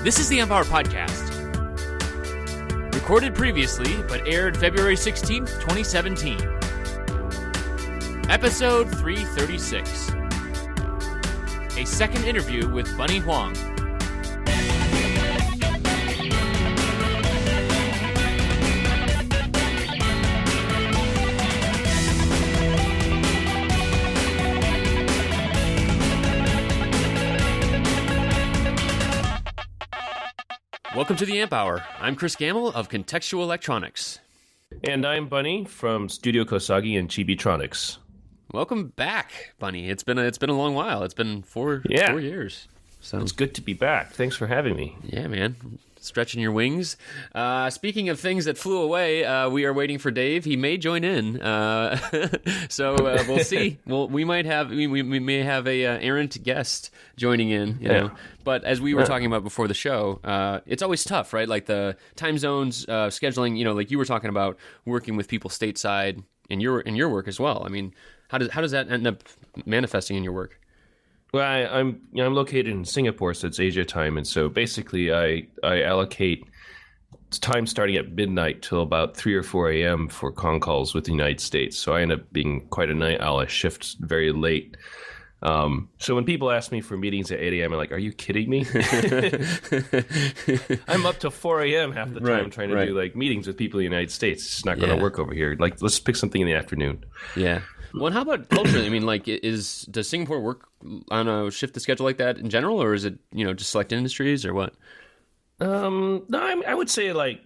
This is the Empower Podcast. Recorded previously, but aired February 16th, 2017. Episode 336. A second interview with Bunnie Huang. Welcome to the Amp Hour. I'm Chris Gamble of Contextual Electronics. And I'm Bunnie from Studio Kosagi and Chibitronics. Welcome back, Bunnie. It's been a long while. It's been four years. So it's good to be back. Thanks for having me. Yeah, man. Stretching your wings. Speaking of things that flew away, we are waiting for Dave. He may join in, so we'll see. Well, we may have a errant guest joining in, you know. But as we were talking about before the show, it's always tough, right? Like the time zones, scheduling. You know, like you were talking about working with people stateside in your work as well. I mean, how does that end up manifesting in your work? Well, I'm located in Singapore, so it's Asia time, and so basically I allocate time starting at midnight till about 3 or 4 a.m. for con calls with the United States. So I end up being quite a night owl. I shift very late. So when people ask me for meetings at 8 a.m., I'm like, are you kidding me? I'm up till 4 a.m. half the time trying to do like meetings with people in the United States. It's not going to work over here. Like, let's pick something in the afternoon. Yeah. Well, and how about culturally? I mean, like, does Singapore work on a shift the schedule like that in general, or is it, just select industries or what? No, I would say like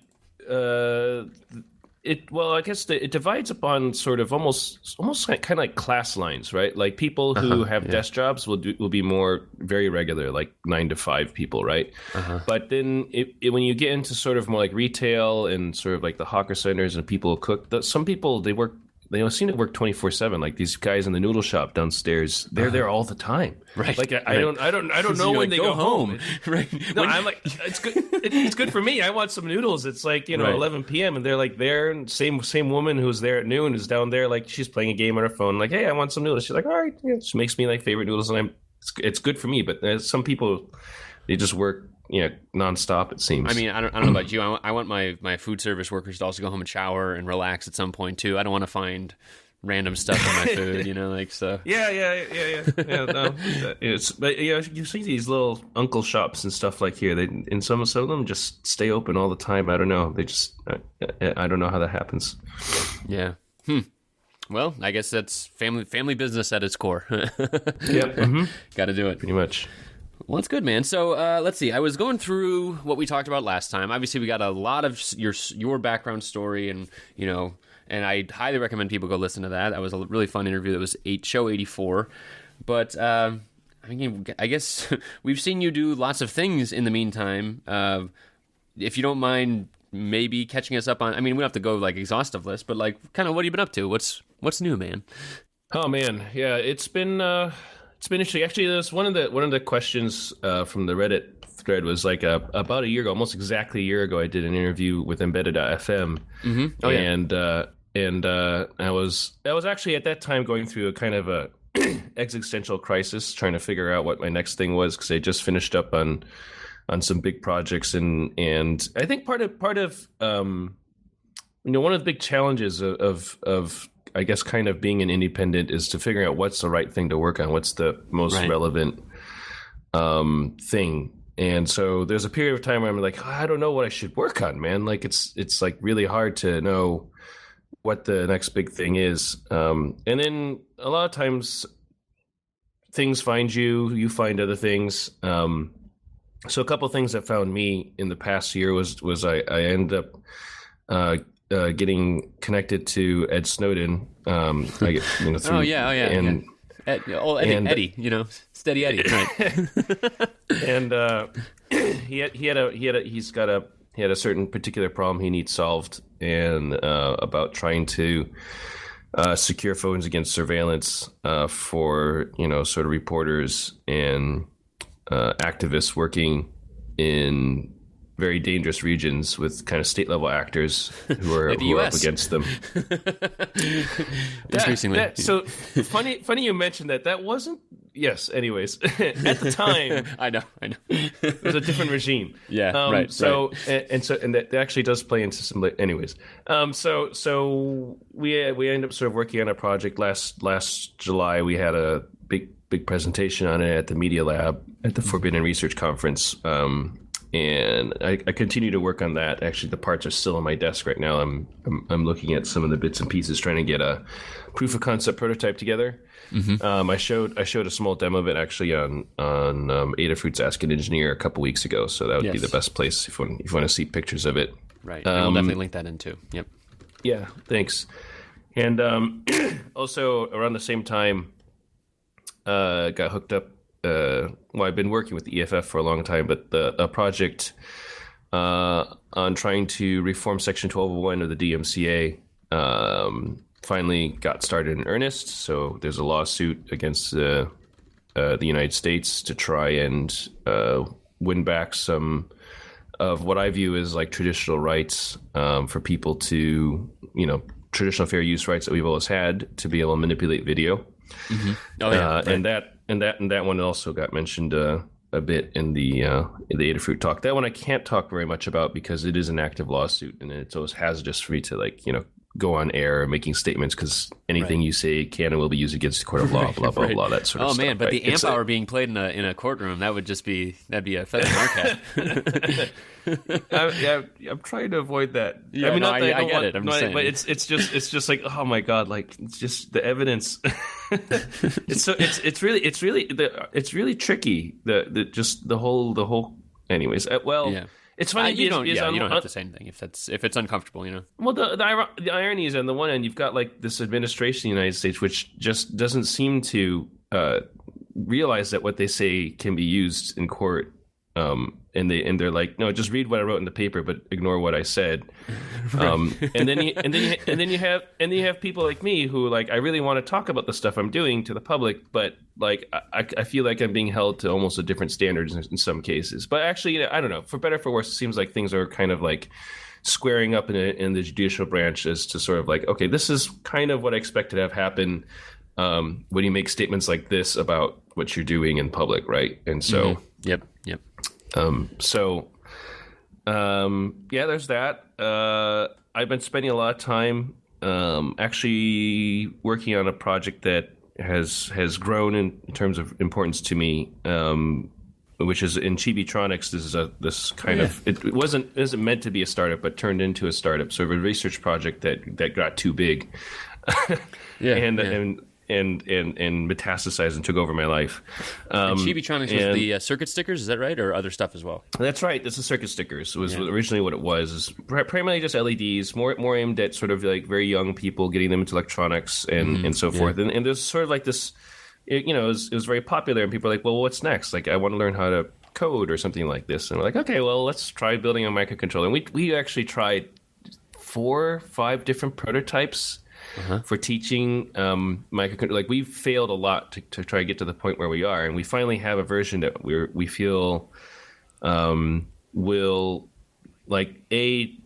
it. Well, I guess it divides upon sort of almost kind of like class lines, right? Like people who have desk jobs will be more very regular, like 9 to 5 people, right? But then when you get into sort of more like retail and sort of like the hawker centers and people who cook, some people they seem to work 24/7. Like these guys in the noodle shop downstairs, they're there all the time. Right. Like I don't know when they go home. Right. No, I'm like, it's good. It's good for me. I want some noodles. It's like 11 p.m. and they're like there, and same woman who's there at noon is down there. Like she's playing a game on her phone. Like, hey, I want some noodles. She's like, all right. Yeah. She makes me like favorite noodles, and it's good for me. But there's some people, they just work nonstop, it seems. I mean, I don't know about you. I want my food service workers to also go home and shower and relax at some point too. I don't want to find random stuff in my food, like so. Yeah. No, but you see these little uncle shops and stuff like here. And some of them just stay open all the time. I don't know. They just I don't know how that happens. Yeah. Well, I guess that's family business at its core. Yeah. Got to do it. Pretty much. Well, that's good, man. So let's see. I was going through what we talked about last time. Obviously, we got a lot of your background story, and and I highly recommend people go listen to that. That was a really fun interview. That was show 84. But I guess we've seen you do lots of things in the meantime. If you don't mind, maybe catching us up on. I mean, we don't have to go like exhaustive list, but like, kind of what have you been up to? What's new, man? Oh man, yeah, it's been interesting. Actually, there's one of the questions from the Reddit thread was like about a year ago, almost exactly a year ago, I did an interview with Embedded.fm. Mm-hmm. Oh, yeah. And I was actually at that time going through a kind of a existential crisis, trying to figure out what my next thing was, because I just finished up on some big projects, and I think part of one of the big challenges of I guess kind of being an independent is to figure out what's the right thing to work on, what's the most relevant thing. And so there's a period of time where I'm like, I don't know what I should work on, man. Like it's like really hard to know what the next big thing is. And then a lot of times things find you find other things. So a couple of things that found me in the past year was I ended up getting connected to Ed Snowden. Through, and Eddie, Steady Eddie, right? And he had a certain particular problem he needs solved, and about trying to secure phones against surveillance for sort of reporters and activists working in very dangerous regions with kind of state level actors who are up against them. Increasingly. So funny you mentioned that. That wasn't Yes. Anyways, at the time, I know. it was a different regime. Yeah. Right. So and that actually does play into some. Anyways, so we ended up sort of working on a project last July. We had a big presentation on it at the Media Lab at the Forbidden Research Conference. And I continue to work on that. Actually, the parts are still on my desk right now. I'm looking at some of the bits and pieces, trying to get a proof of concept prototype together. I showed a small demo of it actually on Adafruit's Ask an Engineer a couple weeks ago. So that would be the best place if you want to see pictures of it. Right. We'll definitely link that in too. Yep. Yeah. Thanks. And also around the same time, got hooked up. I've been working with the EFF for a long time, but a project on trying to reform Section 1201 of the DMCA finally got started in earnest. So there's a lawsuit against the United States to try and win back some of what I view as like traditional rights for people to, traditional fair use rights that we've always had to be able to manipulate video. Oh yeah, right. And that one also got mentioned a bit in the Adafruit talk. That one I can't talk very much about because it is an active lawsuit, and it's always hazardous for me to go on air making statements because anything you say can and will be used against the court of law, blah blah blah, that sort of stuff. Oh man, but right? the amp hour being played in a courtroom, that'd be a federal archive. I'm trying to avoid that. Yeah, I mean, I get it. I'm just saying, but it's just like, oh my god, like it's just the evidence. it's really tricky. The whole. Anyways, yeah. It's funny. You don't have to say anything if it's uncomfortable, Well, the irony is on the one end you've got like this administration in the United States which just doesn't seem to realize that what they say can be used in court, and they're like, no, just read what I wrote in the paper, but ignore what I said. And then you have people like me who like I really want to talk about the stuff I'm doing to the public, but like I feel like I'm being held to almost a different standards in some cases. But actually, I don't know. For better or for worse, it seems like things are kind of like squaring up in the judicial branch as to sort of like, okay, this is kind of what I expected to have happen when you make statements like this about what you're doing in public, right? And so, Yep. There's that. I've been spending a lot of time actually working on a project that has grown in terms of importance to me, which is in Chibitronics. This is it isn't meant to be a startup, but turned into a startup, sort of a research project that got too big, and metastasized and took over my life. And Chibitronics was the circuit stickers, is that right, or other stuff as well? That's right. That's the circuit stickers. It was originally what it was. Is primarily just LEDs, more aimed at sort of like very young people, getting them into electronics and so forth. And there's sort of like this, it was very popular, and people are like, well, what's next? Like, I want to learn how to code or something like this. And we're like, okay, well, let's try building a microcontroller. And we actually tried 4 or 5 different prototypes for teaching microcontroller. Like, we failed a lot to try to get to the point where we are, and we finally have a version that we feel will like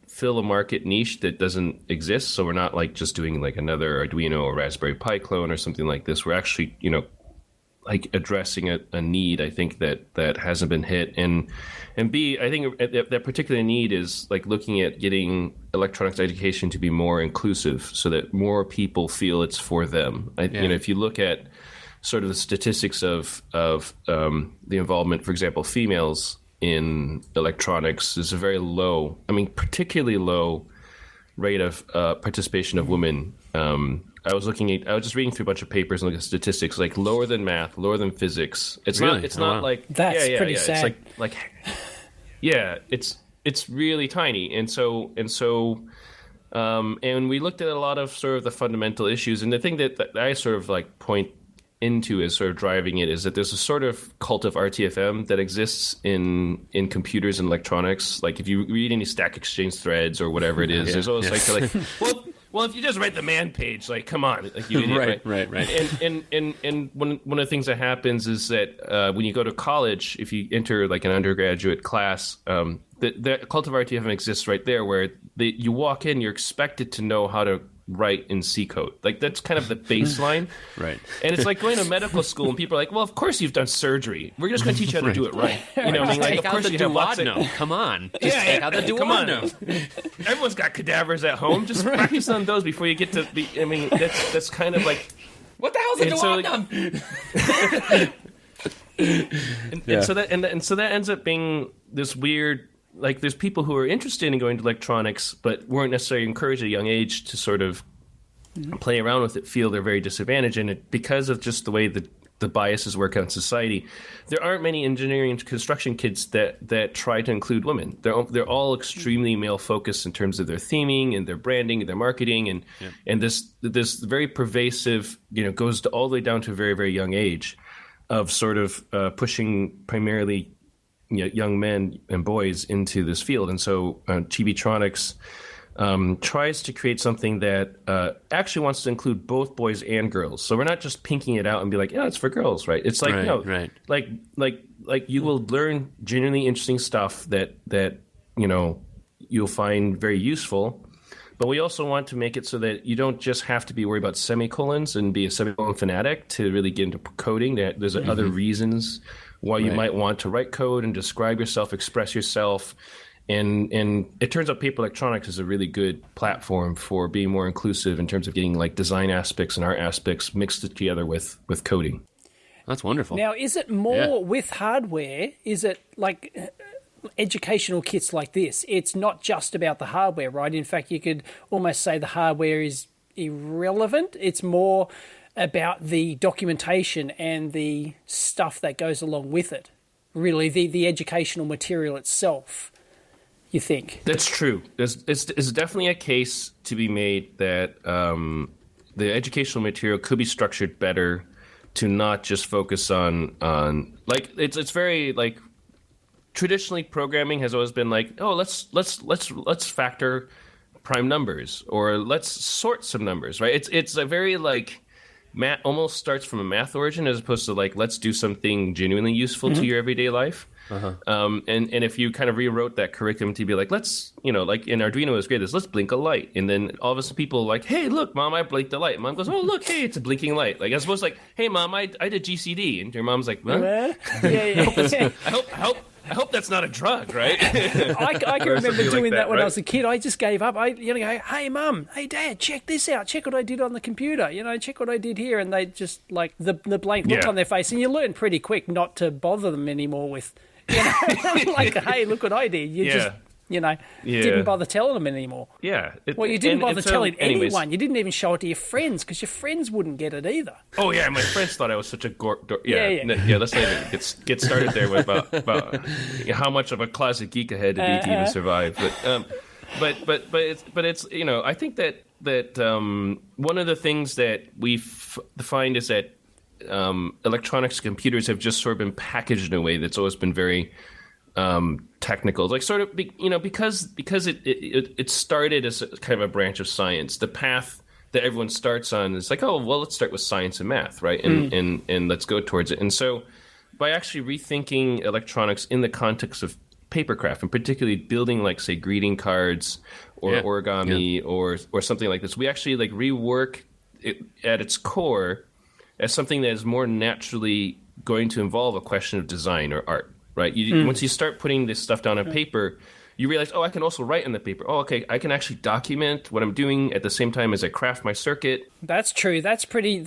fill a market niche that doesn't exist. So we're not like just doing like another Arduino or Raspberry Pi clone or something like this. We're actually like addressing a need, I think, that hasn't been hit. And B, I think that particular need is like looking at getting electronics education to be more inclusive so that more people feel it's for them. If you look at sort of the statistics of the involvement, for example, females in electronics, is a very low, particularly low rate of participation of women. I was just reading through a bunch of papers and looking at statistics, like lower than math, lower than physics. It's really? not wow. like that's pretty sad. It's like it's really tiny, and we looked at a lot of sort of the fundamental issues, and the thing that I sort of like point into as sort of driving it is that there's a sort of cult of RTFM that exists in computers and electronics. Like if you read any Stack Exchange threads or whatever it is, there's always like well, if you just write the man page, like, come on, like you idiot, right. And one of the things that happens is that when you go to college, if you enter like an undergraduate class, the cult of RTFM exists right there, where you walk in, you're expected to know how to write in C code. Like that's kind of the baseline. Right. And it's like going to medical school and people are like, well, of course you've done surgery. We're just going to teach you how to do it right. You know what I mean? Like, Take of out course the you have lots of... duodenum. Come on. Just take out the duodenum. Everyone's got cadavers at home. Just practice on those before you get to be... I mean, that's kind of like... What the hell's a duodenum? And so that ends up being this weird, like there's people who are interested in going to electronics but weren't necessarily encouraged at a young age to sort of play around with it, feel they're very disadvantaged in it because of just the way the biases work out in society. There aren't many engineering and construction kids that try to include women. They're all extremely male focused in terms of their theming and their branding and their marketing and this very pervasive, goes all the way down to a very, very young age of sort of pushing primarily young men and boys into this field. And so Chibitronics tries to create something that actually wants to include both boys and girls. So we're not just pinking it out and be like, yeah, it's for girls, right? It's like, like you will learn genuinely interesting stuff that you'll find very useful. But we also want to make it so that you don't just have to be worried about semicolons and be a semicolon fanatic to really get into coding. There's other reasons why you might want to write code and describe yourself, express yourself. And it turns out Paper Electronics is a really good platform for being more inclusive in terms of getting like design aspects and art aspects mixed together with coding. That's wonderful. Now, is it more with hardware? Is it like... educational kits like this, it's not just about the hardware, right? In fact, you could almost say the hardware is irrelevant. It's more about the documentation and the stuff that goes along with it. Really, the educational material itself, you think? That's true. It's definitely a case to be made that the educational material could be structured better to not just focus on like it's very like traditionally programming has always been like, oh, let's factor prime numbers or let's sort some numbers, right? It's a very like math, almost starts from a math origin as opposed to like let's do something genuinely useful to your everyday life. And if you kind of rewrote that curriculum to be like, let's, like in Arduino is great, let's blink a light. And then all of a sudden people are like, hey, look, Mom, I blinked the light. Mom goes, oh, look, hey, it's a blinking light. Like, as opposed to like, hey, Mom, I did GCD. And your mom's like, what? I hope that's not a drug, right? I can remember doing that when right? I was a kid. I just gave up. I go, hey, Mum, hey, Dad, check this out. Check what I did on the computer. Check what I did here. And they just, like, the blank look on their face. And you learn pretty quick not to bother them anymore with, like, hey, look what I did. You just... didn't bother telling them anymore. Yeah. You didn't bother telling anyone. You didn't even show it to your friends because your friends wouldn't get it either. Oh, yeah. My friends thought I was such a let's not even get started there with about how much of a closet geek I had to be to even survive. But it's I think that one of the things that we find is that electronics computers have just sort of been packaged in a way that's always been very technical, like sort of, because it started as a kind of a branch of science. The path that everyone starts on is like, oh, well, let's start with science and math, right? And let's go towards it. And so by actually rethinking electronics in the context of papercraft, and particularly building like, say, greeting cards or origami or something like this, we actually like rework it at its core as something that is more naturally going to involve a question of design or art. Right. Once you start putting this stuff down on paper, you realize, oh, I can also write on the paper. Oh, okay, I can actually document what I'm doing at the same time as I craft my circuit. That's true. That's pretty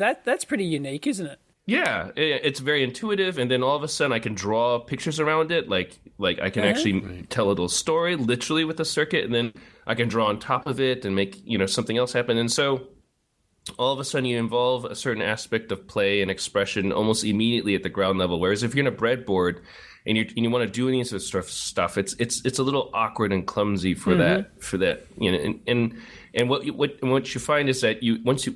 unique, isn't it? Yeah, it's very intuitive, and then all of a sudden I can draw pictures around it. Like I can actually tell a little story literally with the circuit, and then I can draw on top of it and make something else happen. And so all of a sudden you involve a certain aspect of play and expression almost immediately at the ground level. Whereas if you're in a breadboard and you want to do any sort of stuff, it's a little awkward and clumsy for that. And what you find is that once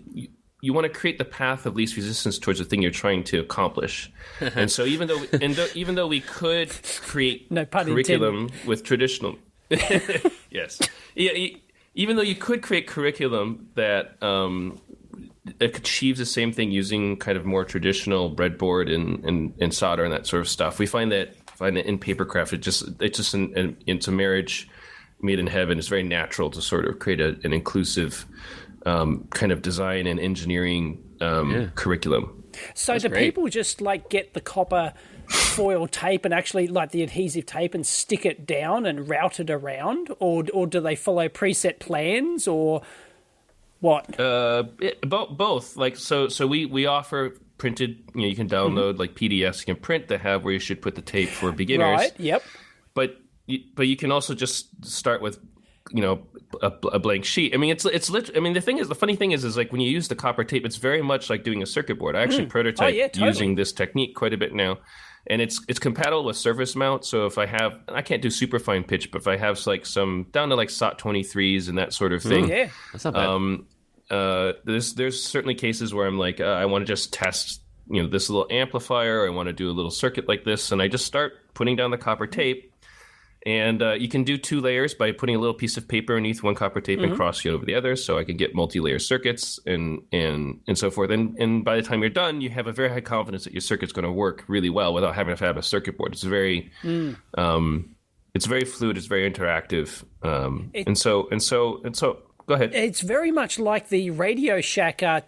you want to create the path of least resistance towards the thing you're trying to accomplish. And so even though we could create curriculum with traditional yes, even though you could create curriculum that it achieves the same thing using kind of more traditional breadboard and solder and that sort of stuff. We find that in papercraft, it's a marriage made in heaven. It's very natural to sort of create an inclusive kind of design and engineering curriculum. So do people just like get the copper foil tape and actually like the adhesive tape and stick it down and route it around, or do they follow preset plans, or what? Both. Like so we offer printed. You can download like PDFs you can print that have where you should put the tape for beginners. Right. Yep. But you can also just start with a blank sheet. I mean, it's I mean, the funny thing is like when you use the copper tape, it's very much like doing a circuit board. I actually prototype using this technique quite a bit now, and it's compatible with surface mount. So if I can't do super fine pitch, but if I have like some down to like SOT 23s and that sort of thing, that's not bad. There's certainly cases where I'm like, I want to just test this little amplifier. I want to do a little circuit like this, and I just start putting down the copper tape. And you can do 2 layers by putting a little piece of paper underneath one copper tape and crossing it over the other, so I can get multi-layer circuits and so forth. And by the time you're done, you have a very high confidence that your circuit's going to work really well without having to have a circuit board. It's very fluid. It's very interactive. And so. Go ahead. It's very much like the Radio Shack / Tandy,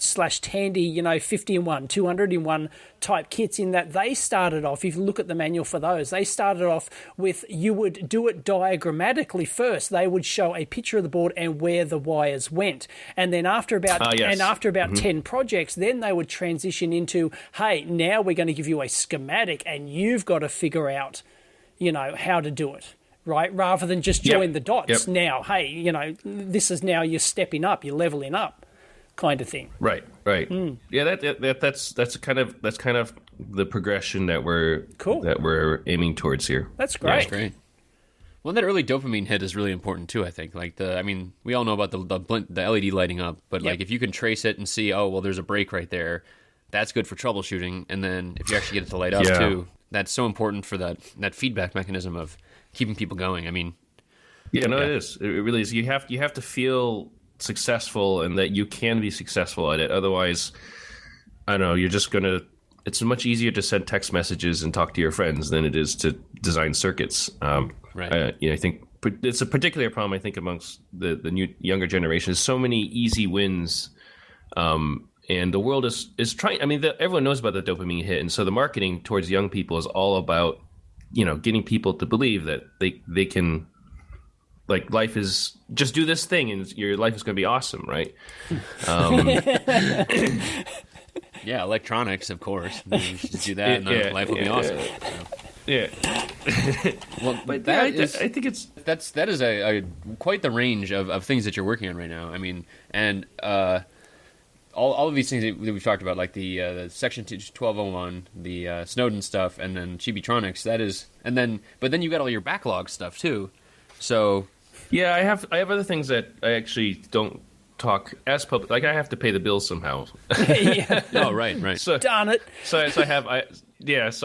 50-in-1, 200-in-1 type kits, in that they started off, if you look at the manual for those, they started off with, you would do it diagrammatically first. They would show a picture of the board and where the wires went. And then after about 10 projects, then they would transition into, hey, now we're going to give you a schematic and you've got to figure out, how to do it. Right, rather than just join the dots. Yep. Now, hey, this is now you're stepping up, you're leveling up, kind of thing. Right. Yeah, that's kind of the progression that we're aiming towards here. That's great. Yeah, that's great. Well, that early dopamine hit is really important too. I think, we all know about the LED lighting up, but like if you can trace it and see, oh well, there's a break right there, that's good for troubleshooting. And then if you actually get it to light up too, that's so important for that feedback mechanism of keeping people going. I mean, it is. It really is. You have to feel successful and that you can be successful at it. Otherwise, I don't know. You're just gonna. It's much easier to send text messages and talk to your friends than it is to design circuits. Right. I think it's a particular problem. I think amongst the new younger generation, so many easy wins. And the world is trying. I mean, everyone knows about the dopamine hit, and so the marketing towards young people is all about getting people to believe that they can, like, life is just do this thing and your life is going to be awesome, right? Yeah, electronics, of course. You should just do that, and life will be awesome. Yeah. Well, but I think that is a quite the range of things that you're working on right now. I mean, and all of these things that we've talked about, like the Section 1201, the Snowden stuff, and then Chibitronics. But then you got all your backlog stuff too. So yeah, I have other things that I actually don't talk as public. Like I have to pay the bills somehow. Yeah. Oh, right. So, darn it. So I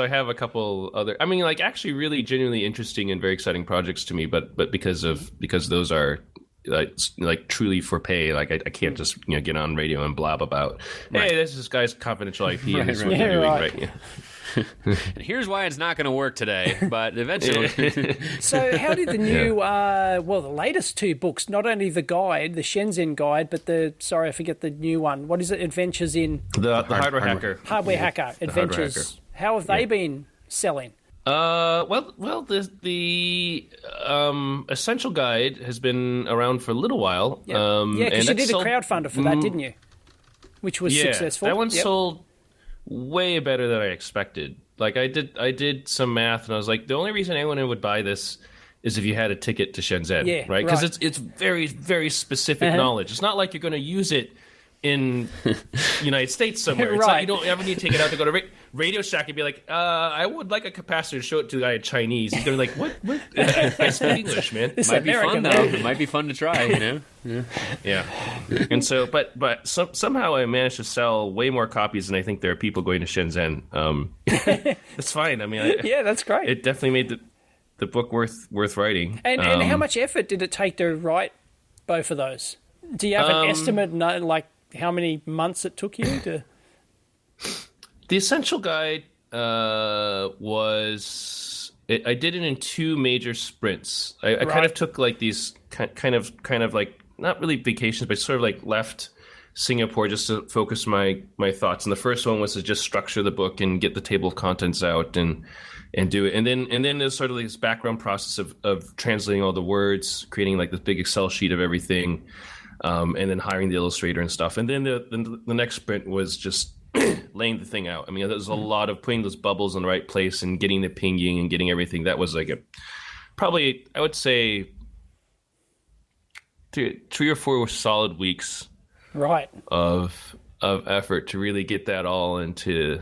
have a couple other. I mean, like actually, really genuinely interesting and very exciting projects to me. But because those are. Like truly for pay, like I can't just get on radio and blab about. Hey, this guy's confidential IP, and this is what they're doing, right? Yeah. And here's why it's not going to work today, but eventually. So, how did the new, the latest 2 books, not only the guide, the Shenzhen guide, but I forget the new one. What is it? Adventures in the Hardware Hacker. Hardware Hacker Adventures. How have they been selling? The Essential Guide has been around for a little while. Yeah, because you did a crowdfunder for that, didn't you? Which was successful. That one sold way better than I expected. Like I did some math, and I was like, the only reason anyone would buy this is if you had a ticket to Shenzhen, right? Because it's very, very specific knowledge. It's not like you're going to use it in the United States somewhere. It's like you don't ever need to take it out to go to Radio Shack and be like, I would like a capacitor, show it to the guy in Chinese. He's going to be like, what? I speak English, man. It might be fun, though. It might be fun to try, Yeah. And so, but somehow I managed to sell way more copies than I think there are people going to Shenzhen. That's fine. I mean, that's great. It definitely made the book worth writing. And how much effort did it take to write both of those? Do you have an estimate, like how many months it took you to? The Essential Guide was I did it in 2 major sprints. I kind of took like these kind of like not really vacations, but sort of like left Singapore just to focus my thoughts. And the first one was to just structure the book and get the table of contents out and do it. And then there's sort of this background process of translating all the words, creating like this big Excel sheet of everything, and then hiring the illustrator and stuff. And then the next sprint was just laying the thing out. I mean, there's a lot of putting those bubbles in the right place and getting the pinging and getting everything. That was like probably, I would say, 3 or 4 solid weeks of effort to really get that all into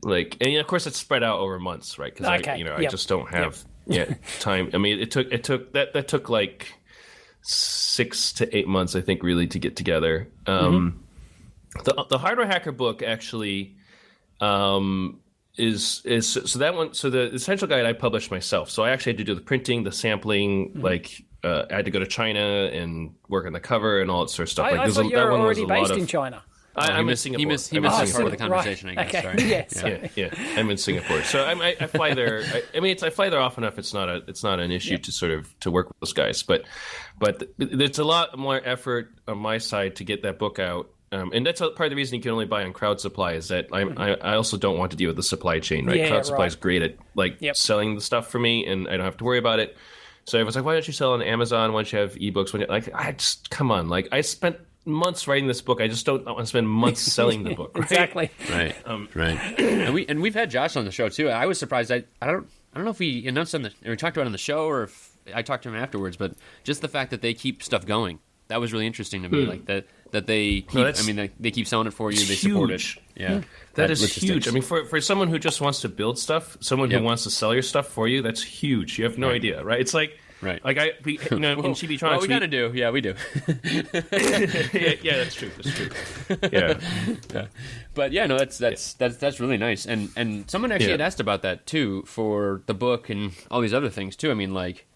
like, and of course it's spread out over months, right? Because I just don't have time. I mean, it took like 6 to 8 months, I think, really to get together. The Hardware Hacker book actually is so that one. So the Essential Guide I published myself. So I actually had to do the printing, the sampling, like I had to go to China and work on the cover and all that sort of stuff. I thought you were already based in China. I'm in Singapore. He missed part of the conversation, I guess. Okay. Sorry. Yes. Yeah. I'm in Singapore, so I fly there. I fly there often enough. It's not an issue to work with those guys, but there's a lot more effort on my side to get that book out. And that's part of the reason you can only buy on Crowd Supply is that I also don't want to deal with the supply chain, right? Crowd Supply is great at selling the stuff for me, and I don't have to worry about it. So I was like, why don't you sell on Amazon? Why don't you have ebooks? I just come on, like I spent months writing this book. I just don't want to spend months selling the book. Right? Exactly. Right. Right. And we've had Josh on the show too. I was surprised. I don't know if we announced or we talked about it on the show or if I talked to him afterwards. But just the fact that they keep stuff going, that was really interesting to me. Like that they keep. They keep selling it for you. They support it. Yeah. That is huge. I mean, for someone who just wants to build stuff, someone who wants to sell your stuff for you, that's huge. You have no idea, right? It's like. Right. Like in Chibitronics. Well, we gotta do. Yeah, we do. yeah, that's true. Yeah. But yeah, no, that's really nice. And someone actually had asked about that too for the book and all these other things too. I mean, like,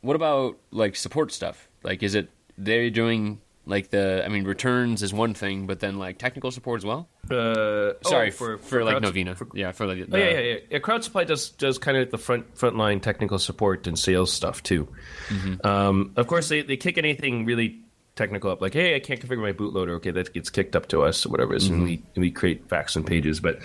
what about like support stuff? Like, is it they're doing like returns is one thing, but then like technical support as well? Sorry, for like Novena. Yeah. Crowd Supply does kind of the frontline technical support and sales stuff too. Mm-hmm. Of course, they kick anything really technical up, like, hey, I can't configure my bootloader. Okay, that gets kicked up to us or whatever it is, and we create facts and pages. But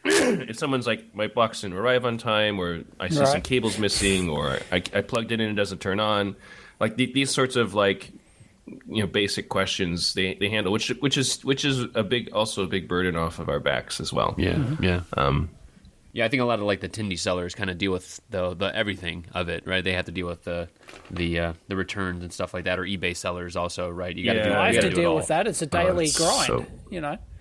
if someone's like, my box didn't arrive on time, or I see some cables missing, or I plugged it in and it doesn't turn on, like these sorts of like, basic questions they handle, which is a big burden off of our backs as well. Yeah. I think a lot of like the Tindy sellers kind of deal with the everything of it, right? They have to deal with the returns and stuff like that, or eBay sellers also, right? You got to I have to deal with that. It's a daily grind,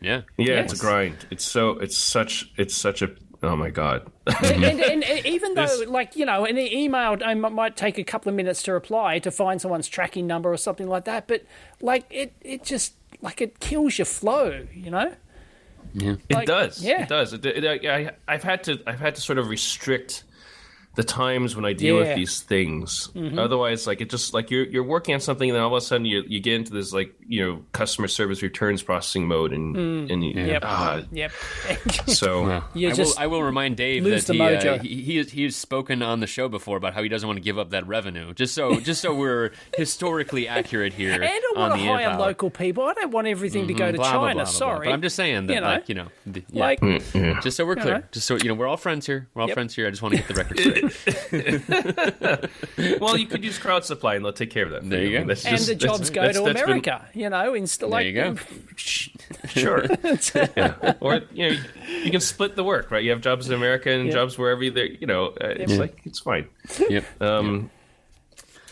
Yeah. It's a grind. It's such a oh my God. and even though, like, an email might take a couple of minutes to reply to find someone's tracking number or something like that, but like it just like it kills your flow, Yeah. It does. Yeah. It does. I've had to sort of restrict the times when I deal with these things. Mm-hmm. Otherwise, like, it just like you're working on something, and then all of a sudden you get into this like customer service returns processing mode, so I will remind Dave that he's spoken on the show before about how he doesn't want to give up that revenue. Just so we're historically accurate here. And I want to hire local people. I don't want everything to go to China. Blah, sorry, but I'm just saying that just so we're clear, just so we're all friends here. We're all friends here. I just want to get the record straight. Well, you could use Crowd Supply and they'll take care of that. There you go. And the jobs go to America. Instead, there you go. Sure. Or you can split the work, right? You have jobs in America and jobs wherever it's like it's fine. Yep.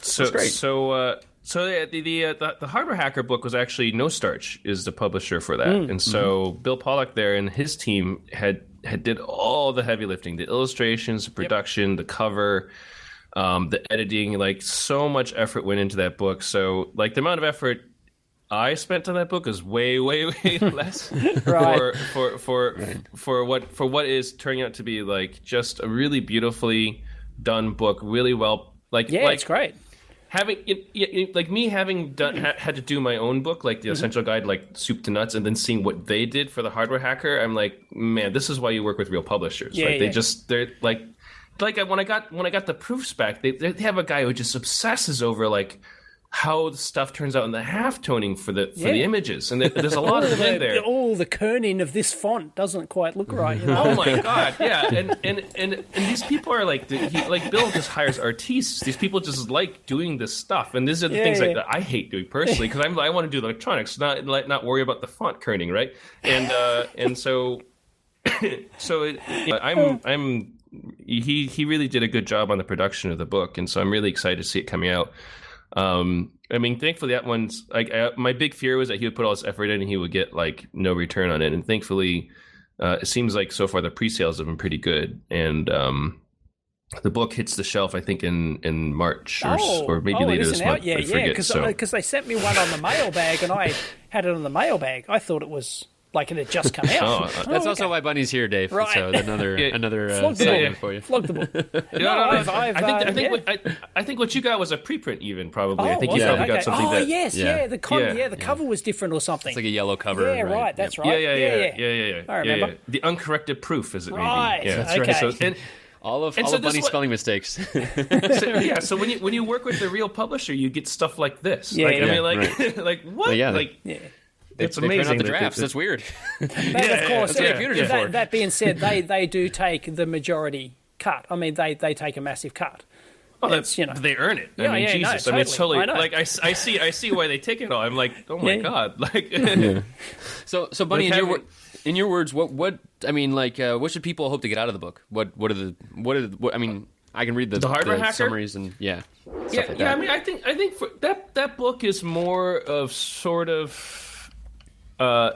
So great. So the Hardware Hacker book was actually No Starch is the publisher for that, and so Bill Pollack there and his team had did all the heavy lifting, the illustrations, the production, the cover, the editing. Like, so much effort went into that book. So like the amount of effort I spent on that book is way less for what is turning out to be like just a really beautifully done book, really well. It's great. Having had to do my own book, like the Essential Guide, like soup to nuts, and then seeing what they did for the Hardware Hacker, I'm like, man, this is why you work with real publishers. They're like when I got the proofs back, they have a guy who just obsesses over like how the stuff turns out in the halftoning for the images, and there's a lot of them in there. The kerning of this font doesn't quite look right. You know? Oh my god, yeah, and these people are like Bill just hires artistes. These people just like doing this stuff, and these are the things that I hate doing personally because I want to do the electronics, not worry about the font kerning, right? And so he really did a good job on the production of the book, and so I'm really excited to see it coming out. I mean, thankfully that one's like my big fear was that he would put all this effort in and he would get like no return on it, and thankfully it seems like so far the pre-sales have been pretty good, and the book hits the shelf I think in March or maybe later this month. Because they sent me one on the mailbag and I had it on the mailbag. I thought it was like it had just come out. That's also why Bunnie's here, Dave. Right. So another segment for you. Flog the book. I think what you got was a preprint, even probably. I think you probably got something the cover was different or something. It's like a yellow cover. Yeah, right. That's right. Yeah. I remember. Yeah. The uncorrected proof, as it may be. Right. Yeah, that's right. So, all of Bunnie's spelling mistakes. So when you work with the real publisher, you get stuff like this. Yeah, like what? It's amazing. They print out the drafts. That's weird. Of course. That being said, they do take the majority cut. I mean, they take a massive cut. Oh, that's they earn it. I mean, Jesus. No, I mean, it's totally like I see why they take it all. I'm like, oh my god. Like, So Bunnie, in your words, what I mean, like, what should people hope to get out of the book? What I mean, I can read the hardware hacker summaries and stuff like that. I mean, I think for that book is more of sort of. I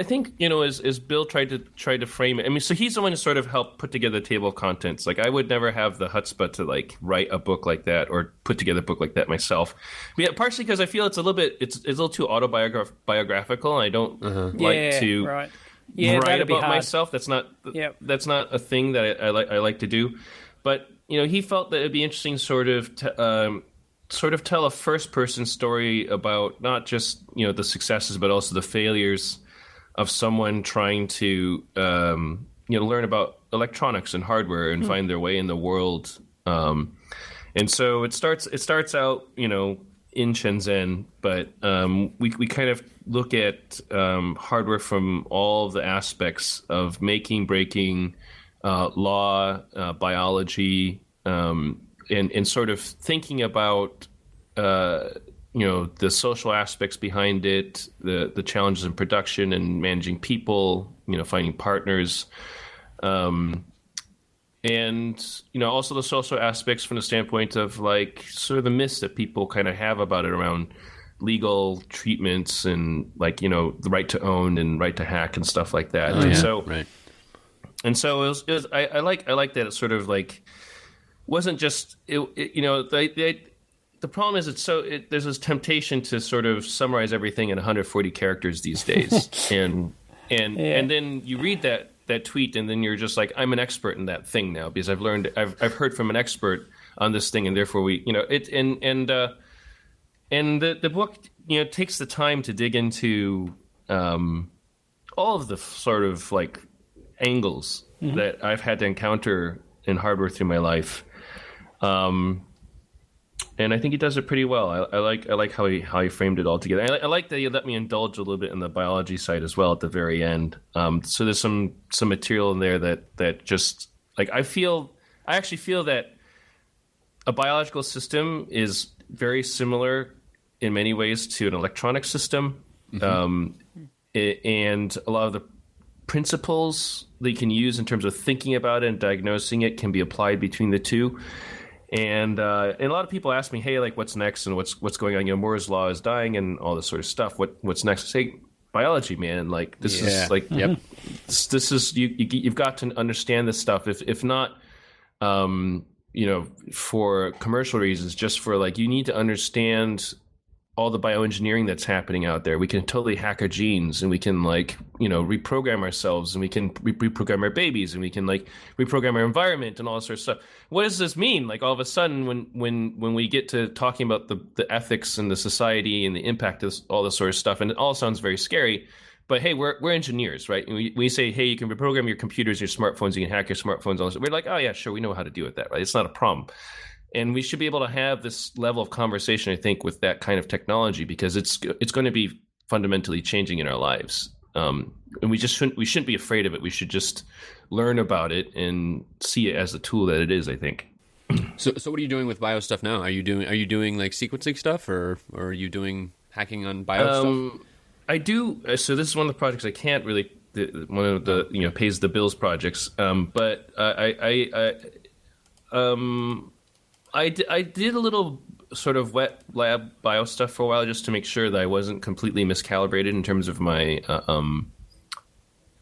think as Bill tried to frame it. I mean, so he's the one who sort of helped put together the table of contents. Like I would never have the chutzpah to like write a book like that or put together a book like that myself. But yeah, partially because I feel it's a little too autobiographical, and I don't like to write about myself. That's not a thing that I like to do. But he felt that it'd be interesting, sort of tell a first-person story about not just the successes, but also the failures of someone trying to learn about electronics and hardware and find their way in the world. And so it starts out in Shenzhen, but we kind of look at hardware from all the aspects of making, breaking, law, biology. And sort of thinking about the social aspects behind it, the challenges in production and managing people, finding partners, and also the social aspects from the standpoint of like sort of the myths that people kind of have about it around legal treatments and like the right to own and right to hack and stuff like that. And so it was I like that it sort of like wasn't just the problem is there's this temptation to sort of summarize everything in 140 characters these days, and then you read that tweet and then you're just like, I'm an expert in that thing now because I've heard from an expert on this thing, and therefore the book takes the time to dig into all of the sort of like angles that I've had to encounter in hardware through my life. And I think he does it pretty well. I like how he framed it all together. I like that he let me indulge a little bit in the biology side as well at the very end. So there's some material in there that just like I actually feel that a biological system is very similar in many ways to an electronic system, and a lot of the principles that you can use in terms of thinking about it and diagnosing it can be applied between the two. And a lot of people ask me, hey, like, what's next and what's going on? Moore's law is dying and all this sort of stuff. What's next? Say biology, man. Like this is like, this is you've got to understand this stuff. If not, for commercial reasons, just for like you need to understand all the bioengineering that's happening out there. We can totally hack our genes, and we can reprogram ourselves, and we can reprogram our babies, and we can reprogram our environment and all this sort of stuff. What does this mean? Like all of a sudden when we get to talking about the ethics and the society and the impact of all this sort of stuff, and it all sounds very scary, but hey, we're engineers, right? And we say, hey, you can reprogram your computers, your smartphones, you can hack your smartphones, all this. We're like, oh yeah, sure, we know how to deal with that, right? It's not a problem. And we should be able to have this level of conversation, I think, with that kind of technology, because it's going to be fundamentally changing in our lives. And we shouldn't be afraid of it. We should just learn about it and see it as the tool that it is, I think. So what are you doing with bio stuff now? Are you doing like sequencing stuff, or are you doing hacking on bio stuff? I do. So this is one of the projects I can't really. One of the pays the bills projects. But I did a little sort of wet lab bio stuff for a while, just to make sure that I wasn't completely miscalibrated in terms of my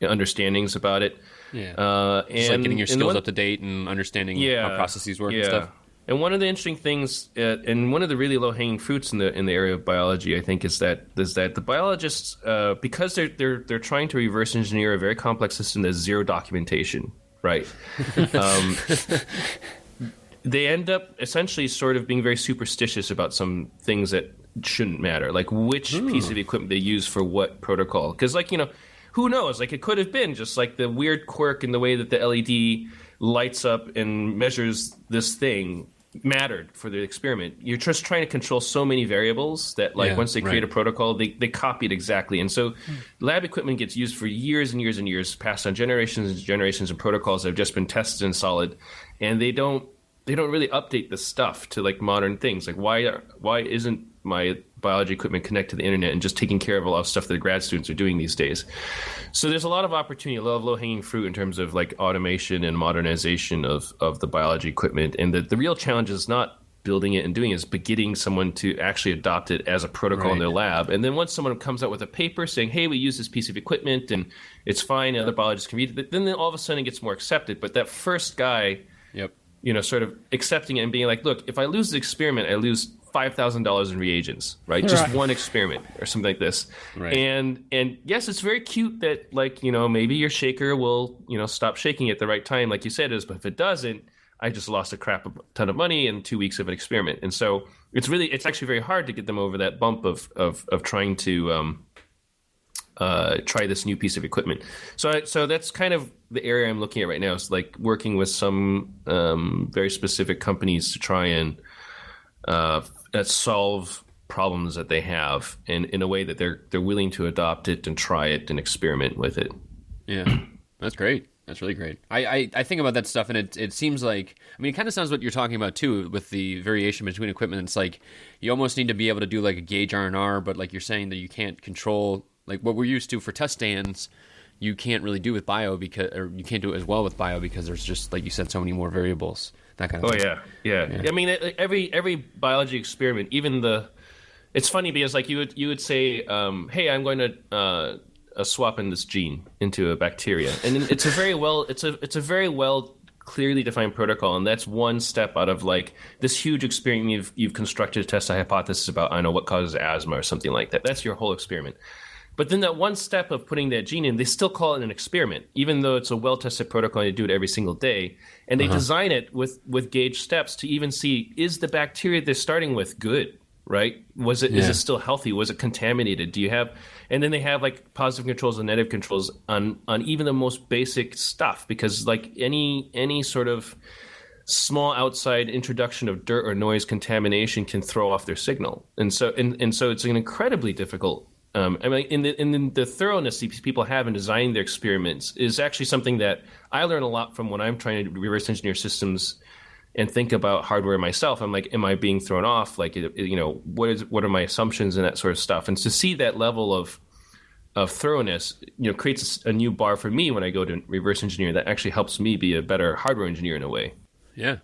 understandings about it. Yeah, just like getting your skills up to date and understanding how processes work and stuff. And one of the interesting things, and one of the really low-hanging fruits in the area of biology, I think, is that the biologists, because they're trying to reverse engineer a very complex system that's zero documentation, right? They end up essentially sort of being very superstitious about some things that shouldn't matter, like which piece of equipment they use for what protocol. Because, who knows? Like, it could have been just like the weird quirk in the way that the LED lights up and measures this thing mattered for the experiment. You're just trying to control so many variables that, once they create a protocol, they copy it exactly. And so lab equipment gets used for years and years and years, passed on generations and generations of protocols that have just been tested and solid, and they don't really update the stuff to like modern things. Like, why isn't my biology equipment connect to the internet and just taking care of a lot of stuff that grad students are doing these days? So there's a lot of opportunity, a lot of low-hanging fruit in terms of like automation and modernization of the biology equipment. And the real challenge is not building it and doing it, but getting someone to actually adopt it as a protocol in their lab. And then once someone comes out with a paper saying, hey, we use this piece of equipment and it's fine, other biologists can read it, then all of a sudden it gets more accepted. But that first guy, sort of accepting it and being like, look, if I lose the experiment, I lose $5,000 in reagents, right? Just one experiment or something like this. Right. And yes, it's very cute that maybe your shaker will, stop shaking at the right time, like you said, but if it doesn't, I just lost a crap ton of money in 2 weeks of an experiment. And so it's actually very hard to get them over that bump of trying to try this new piece of equipment. So that's kind of the area I'm looking at right now, is like working with some very specific companies to try and solve problems that they have in a way that they're willing to adopt it and try it and experiment with it. Yeah, that's great. That's really great. I think about that stuff, and it seems like, it kind of sounds what you're talking about too, with the variation between equipment. It's like you almost need to be able to do like a gauge R&R, but like you're saying that you can't control, like what we're used to for test stands, you can't really do with bio, or you can't do it as well with bio because there's just, like you said, so many more variables. That kind of thing. Yeah. I mean, every biology experiment, it's funny because like you would say, hey, I'm going to swap in this gene into a bacteria, and it's a very well clearly defined protocol, and that's one step out of like this huge experiment you've constructed to test a hypothesis about, I don't know, what causes asthma or something like that. That's your whole experiment. But then that one step of putting that gene in, they still call it an experiment, even though it's a well-tested protocol and they do it every single day. And they design it with gauge steps to even see, is the bacteria they're starting with good, right? Is it still healthy? Was it contaminated? Do you have... And then they have like positive controls and negative controls on even the most basic stuff, because like any sort of small outside introduction of dirt or noise contamination can throw off their signal. And so it's an incredibly difficult... in the thoroughness these people have in designing their experiments is actually something that I learn a lot from when I'm trying to reverse engineer systems and think about hardware myself. I'm like, am I being thrown off? Like, what are my assumptions and that sort of stuff? And to see that level of thoroughness, creates a new bar for me when I go to reverse engineer. That actually helps me be a better hardware engineer in a way. Yeah.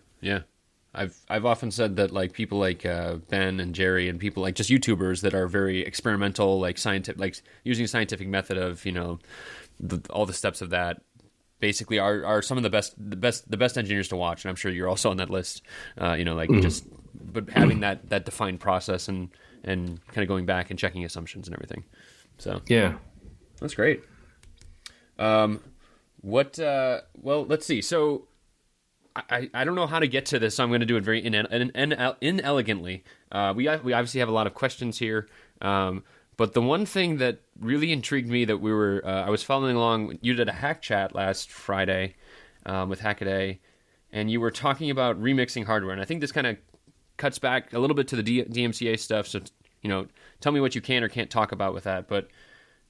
I've often said that like people like Ben and Jerry and people like just YouTubers that are very experimental, like scientific, like using a scientific method of all the steps of that, basically are some of the best engineers to watch, and I'm sure you're also on that list. But having that defined process and kind of going back and checking assumptions and everything. So yeah, that's great. Well, let's see. So. I don't know how to get to this, so I'm going to do it very inelegantly. We obviously have a lot of questions here, but the one thing that really intrigued me that I was following along. You did a hack chat last Friday with Hackaday, and you were talking about remixing hardware, and I think this kind of cuts back a little bit to the DMCA stuff. So, tell me what you can or can't talk about with that. But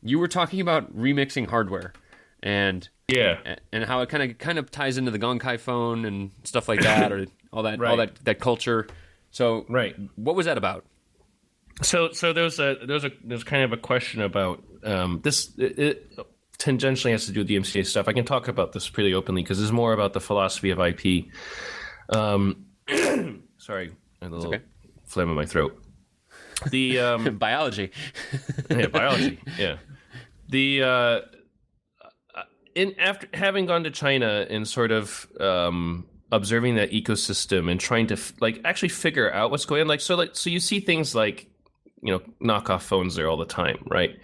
you were talking about remixing hardware, and how it kind of ties into the Gonkai phone and stuff like that, or all that all that culture. So, what was that about? So there's kind of a question about this. It tangentially has to do with the DMCA stuff. I can talk about this pretty openly because it's more about the philosophy of IP. Sorry, I had a little phlegm in my throat. The biology. Biology. Yeah. After having gone to China and sort of observing that ecosystem and trying to actually figure out what's going on, so you see things like knockoff phones there all the time, right?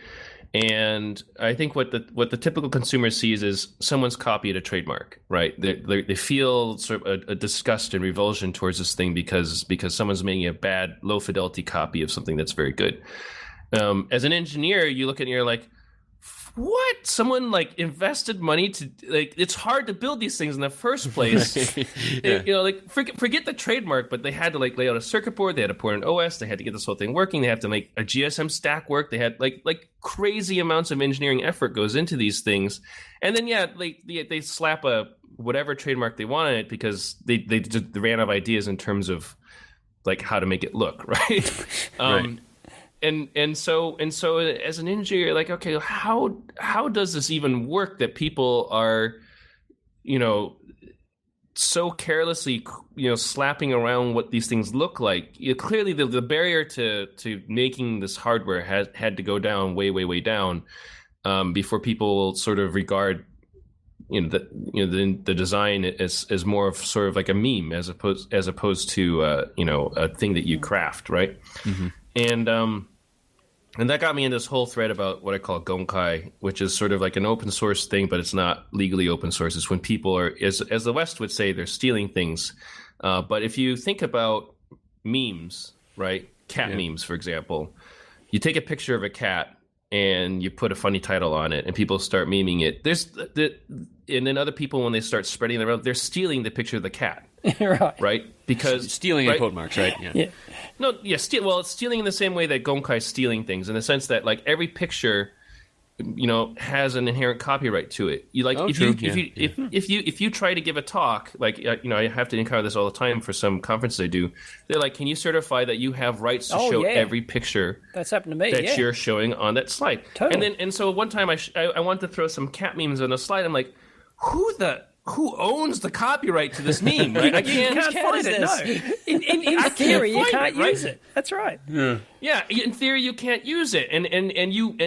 And I think what the typical consumer sees is someone's copied a trademark, right? They feel sort of a disgust and revulsion towards this thing because someone's making a bad, low fidelity copy of something that's very good. As an engineer, you look at it and you're like, what? Someone invested money to it's hard to build these things in the first place. Forget the trademark, but they had to lay out a circuit board, they had to port an OS, they had to get this whole thing working, they had to make a GSM stack work, they had crazy amounts of engineering effort goes into these things. And then they slap a whatever trademark they want on it because they just ran out of ideas in terms of how to make it look, right? Right. And so as an engineer, you're like, okay, how does this even work that people are, so carelessly, slapping around what these things look like? Clearly, the barrier to making this hardware had to go down way down before people sort of regard the design as more of sort of like a meme as opposed to a thing that you craft, right? Mm-hmm. And that got me in this whole thread about what I call Gonkai, which is sort of like an open source thing, but it's not legally open source. It's when people are, as the West would say, they're stealing things. But if you think about memes, right? Cat memes, for example, you take a picture of a cat and you put a funny title on it and people start memeing it. And then other people, when they start spreading it around, they're stealing the picture of the cat. Right? Because stealing in quote marks, right? Yeah. No, yeah. It's stealing in the same way that Gonkai is stealing things, in the sense that every picture, has an inherent copyright to it. If you try to give a talk, I have to encounter this all the time for some conferences I do. They're like, can you certify that you have rights to show every picture that's happened to me that you're showing on that slide? Totally. And so one time I wanted to throw some cat memes on a slide. I'm like, who owns the copyright to this meme? Right? I can't find it. No. In theory, you can't use it. That's right. Yeah. In theory, you can't use it. And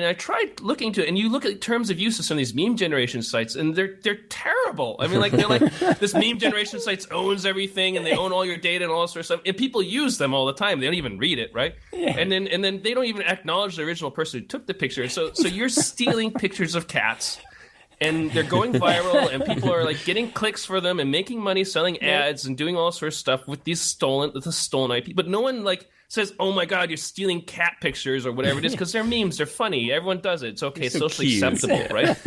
I tried looking to it, and you look at terms of use of some of these meme generation sites, and they're terrible. I mean, they're like this meme generation sites owns everything, and they own all your data and all that sort of stuff. And people use them all the time. They don't even read it, right? Yeah. And then they don't even acknowledge the original person who took the picture. So you're stealing pictures of cats. And they're going viral, and people are getting clicks for them and making money selling ads and doing all sorts of stuff with the stolen IP. But no one says, "Oh my God, you're stealing cat pictures" or whatever it is, because they're memes, they're funny, everyone does it. It's okay, it's socially acceptable, right?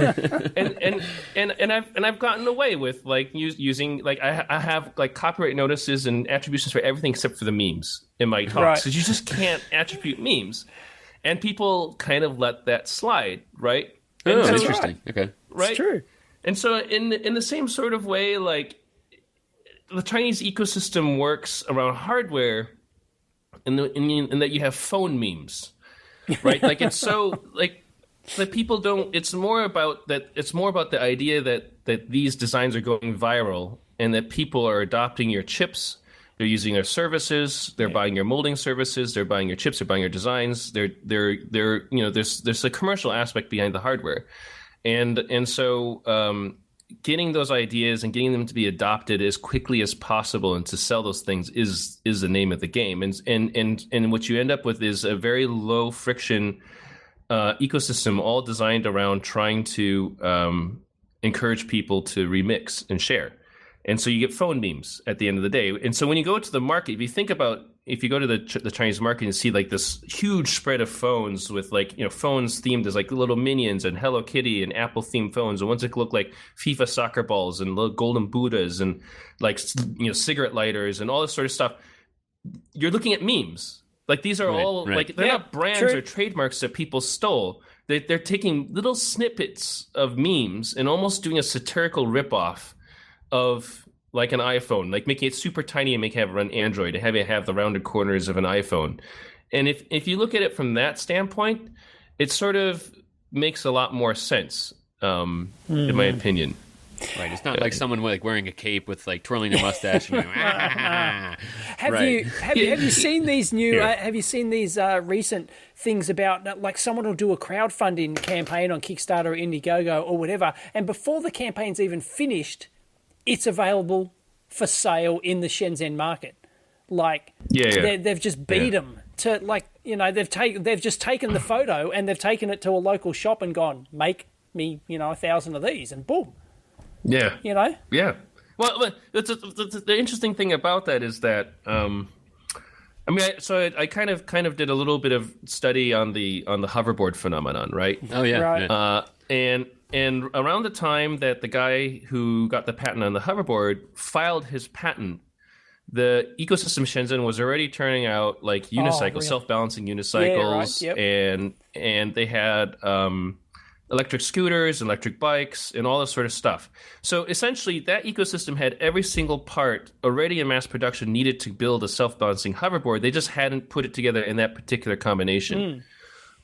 and I've gotten away with using I have copyright notices and attributions for everything except for the memes in my talks, because you just can't attribute memes, and people kind of let that slide, right? Oh, so, interesting. Okay. Right? It's true. And so in the same sort of way, the Chinese ecosystem works around hardware in that you have phone memes, right? It's so that people don't, it's more about the idea that these designs are going viral and that people are adopting your chips. They're using our services. They're buying your molding services. They're buying your chips. They're buying your designs. There's a commercial aspect behind the hardware, and so getting those ideas and getting them to be adopted as quickly as possible and to sell those things is the name of the game. And what you end up with is a very low friction ecosystem, all designed around trying to encourage people to remix and share. And so you get phone memes at the end of the day. And so when you go to the market, if you think about, if you go to the Chinese market and see like this huge spread of phones with like, you know, phones themed as like little Minions and Hello Kitty and Apple themed phones, and ones that look like FIFA soccer balls and little golden Buddhas and like, you know, cigarette lighters and all this sort of stuff, you're looking at memes. Like these are all like, they're not brands or trademarks that people stole. They're taking little snippets of memes and almost doing a satirical ripoff of like an iPhone, like making it super tiny and making it run Android and having it have the rounded corners of an iPhone. And if you look at it from that standpoint, it sort of makes a lot more sense, in my opinion. Right, it's not like someone like wearing a cape with like twirling a mustache. And Have you seen these new? Have you seen these recent things about like someone will do a crowdfunding campaign on Kickstarter or Indiegogo or whatever, and before the campaign's even finished, it's available for sale in the Shenzhen market. Like, they've just beat them to, like, you know, they've just taken the photo and they've taken it to a local shop and gone, make me, you know, 1,000 of these, and boom. Yeah. You know? Yeah. Well, the interesting thing about that is that, I mean, I kind of did a little bit of study on the hoverboard phenomenon, right? Oh yeah. Right. And around the time that the guy who got the patent on the hoverboard filed his patent, the ecosystem Shenzhen was already turning out like unicycles, self-balancing unicycles, and they had electric scooters, electric bikes, and all this sort of stuff. So essentially, that ecosystem had every single part already in mass production needed to build a self-balancing hoverboard. They just hadn't put it together in that particular combination.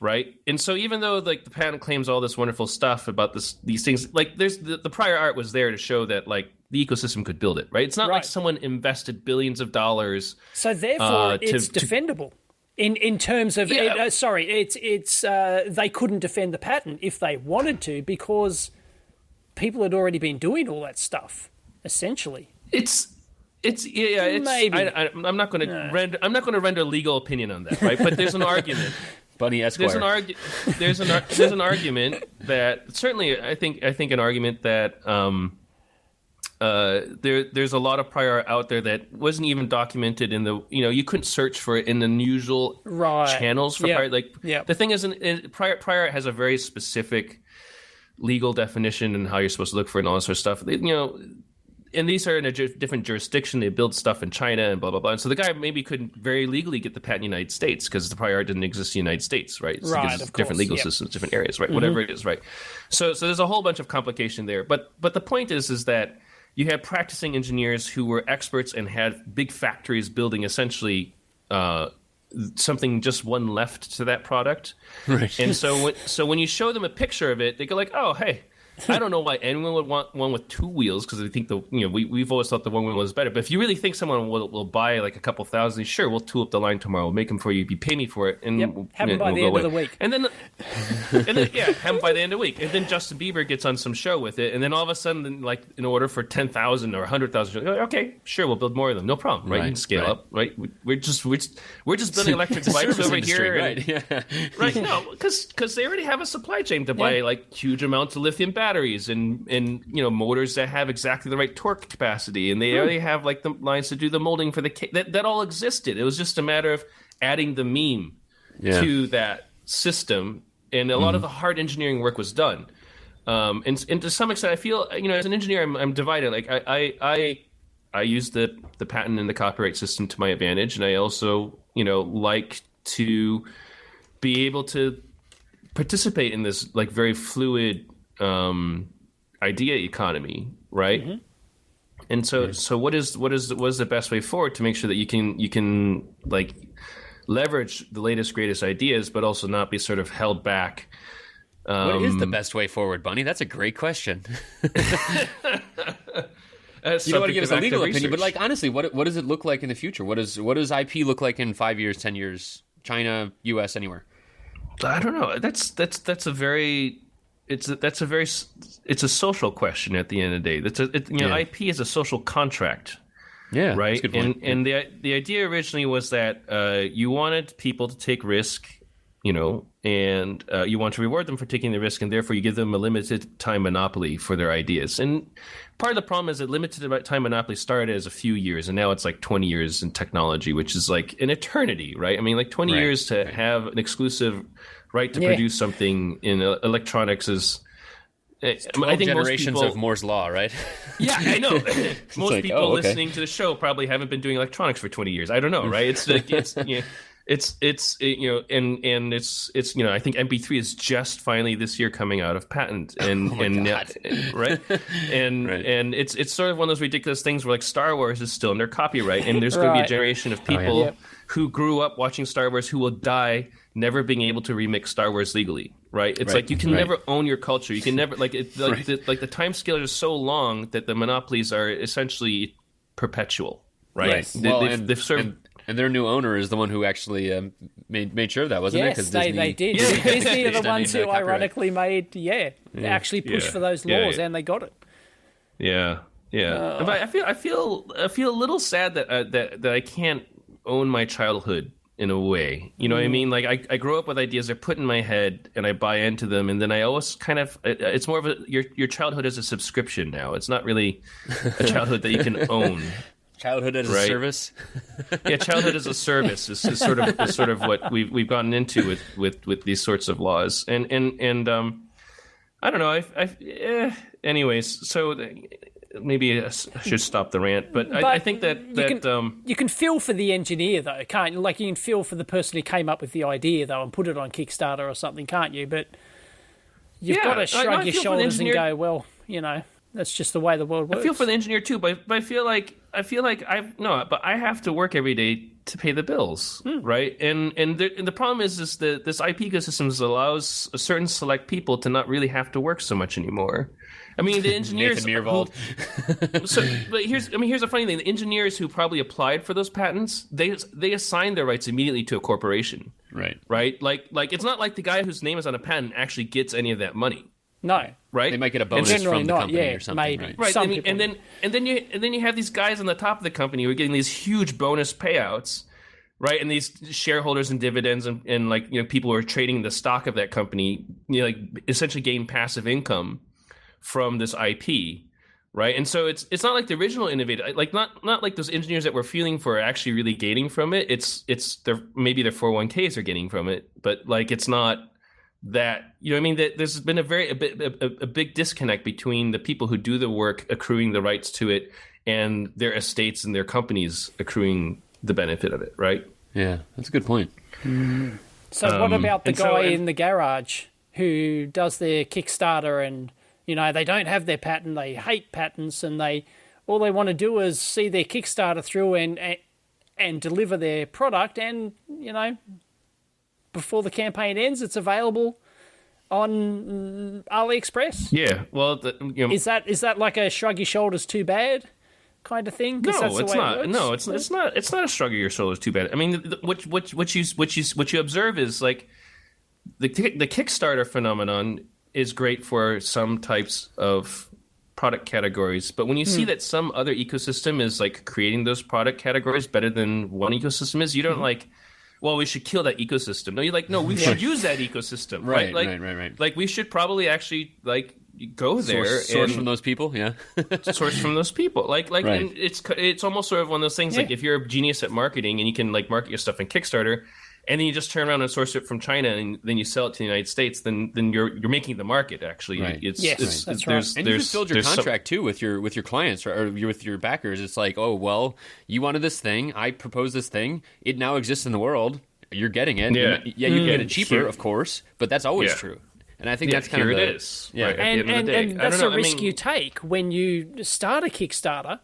Right, and so even though like the patent claims all this wonderful stuff about these things, like there's the prior art was there to show that like the ecosystem could build it. Right, it's not like someone invested billions of dollars. So therefore, it's defendable in terms of it's they couldn't defend the patent if they wanted to because people had already been doing all that stuff. Essentially, it's maybe I'm not going to render legal opinion on that. Right, but there's an argument. Bunnie Esquire. There's an argument that certainly I think an argument that there's a lot of prior out there that wasn't even documented in the, you know, you couldn't search for it in the usual channels for prior. Like the thing is, prior has a very specific legal definition and how you're supposed to look for it and all this sort of stuff. You know. And these are in a different jurisdiction. They build stuff in China and blah, blah, blah. And so the guy maybe couldn't very legally get the patent in the United States because the prior art didn't exist in the United States, right? Because it's different legal systems, different areas, right? Whatever it is, right? So there's a whole bunch of complication there. But the point is that you had practicing engineers who were experts and had big factories building essentially something just one left to that product. Right. And so when you show them a picture of it, they go like, oh, hey, I don't know why anyone would want one with two wheels because I think we've always thought the one wheel was better. But if you really think someone will buy like a couple thousand, sure, we'll tool up the line tomorrow, we'll make them for you, you pay me for it, and have them by the end of the week. And then have them by the end of the week. And then Justin Bieber gets on some show with it, and then all of a sudden, like in order for 10,000 or 100,000, okay, sure, we'll build more of them, no problem, right? You can scale up, right? We're just building electric bikes over here, right? Right? No, because they already have a supply chain to buy like huge amounts of lithium batteries and you know motors that have exactly the right torque capacity, and they already have like the lines to do the molding for the that all existed. It was just a matter of adding the meme to that system, and a lot of the hard engineering work was done. And to some extent, I feel, you know, as an engineer, I'm divided. Like I use the patent and the copyright system to my advantage, and I also, you know, like to be able to participate in this like very fluid idea economy, right? And so what is the best way forward to make sure that you can like leverage the latest greatest ideas, but also not be sort of held back? What is the best way forward, Bunnie? That's a great question. You don't want to give us a legal opinion, but like honestly, what does it look like in the future? What does IP look like in 5 years, 10 years? China, US, anywhere? I don't know. That's a very it's a social question at the end of the day. IP is a social contract. Yeah, right. That's a good point. And the idea originally was that you wanted people to take risk and you want to reward them for taking the risk, and therefore you give them a limited time monopoly for their ideas. And part of the problem is that limited time monopoly started as a few years, and now it's like 20 years in technology, which is like an eternity, right? I mean, like 20 years to have an exclusive right to produce something in electronics is... I think generations of Moore's Law, right? Yeah, I know. Most people listening to the show probably haven't been doing electronics for 20 years. I don't know, right? It's like it's and it's I think MP3 is just finally this year coming out of patent, and right, and it's sort of one of those ridiculous things where like Star Wars is still under copyright, and there's going to be a generation of people who grew up watching Star Wars who will die never being able to remix Star Wars legally. Right, it's like you can never own your culture. You can never the time scale is so long that the monopolies are essentially perpetual. Right, they've sort of. And their new owner is the one who actually made sure of that, wasn't it? Yes, they did. Yeah. Disney are the ones who ironically made, actually pushed for those laws, and they got it. Yeah. But I feel a little sad that I can't own my childhood in a way. You know what I mean? Like I grow up with ideas they're put in my head, and I buy into them, and then I always kind of it's more of your childhood is a subscription now. It's not really a childhood that you can own. Childhood as a service. Yeah, childhood as a service is sort of what we've gotten into with these sorts of laws, and I don't know. Anyways, so maybe I should stop the rant, but I think that you can feel for the engineer though, can't you? Like you can feel for the person who came up with the idea though and put it on Kickstarter or something, can't you? But you've got to shrug your shoulders and go, well, that's just the way the world works. I feel for the engineer too, but I feel like but I have to work every day to pay the bills, right? And the problem is that this IP ecosystem allows a certain select people to not really have to work so much anymore. I mean, the engineers. Nathan Myhrvold. But here's a funny thing: the engineers who probably applied for those patents, they assign their rights immediately to a corporation, right? Right? Like it's not like the guy whose name is on a patent actually gets any of that money. No, right? They might get a bonus from the company or something, maybe. Right? And then you have these guys on the top of the company who are getting these huge bonus payouts, right? And these shareholders and dividends and like people who are trading the stock of that company, like essentially gain passive income from this IP, right? And so it's not like the original innovator, like not like those engineers that we're feeling for are actually really gaining from it. It's maybe their 401ks are getting from it, but like it's not that, I mean, that there's been a big disconnect between the people who do the work accruing the rights to it and their estates and their companies accruing the benefit of it, right? Yeah, that's a good point. So what about the guy in the garage who does their Kickstarter and they don't have their patent, they hate patents, and all they want to do is see their Kickstarter through and deliver their product, and before the campaign ends, it's available on AliExpress. Yeah, well, is that like a shrug your shoulders too bad kind of thing? No, it's not. No, it's not. It's not a shrug your shoulders too bad. I mean, what you observe is like the Kickstarter phenomenon is great for some types of product categories, but when you see that some other ecosystem is like creating those product categories better than one ecosystem is, you don't like, well, we should kill that ecosystem. No, you're like, no, we should use that ecosystem, right? Right. Like we should probably actually like go there source from those people, yeah. Source from those people, like, right. And it's almost sort of one of those things. Like if you're a genius at marketing and you can like market your stuff in Kickstarter, and then you just turn around and source it from China, and then you sell it to the United States, then you're making the market actually. Right. That's right. And you just build your contract too with your clients or with your backers. It's like, oh well, you wanted this thing, I proposed this thing, it now exists in the world. You're getting it. Yeah, you get it cheaper, of course, but that's always true. And I think that's kind of it is. Yeah, right, and that's a risk you take when you start a Kickstarter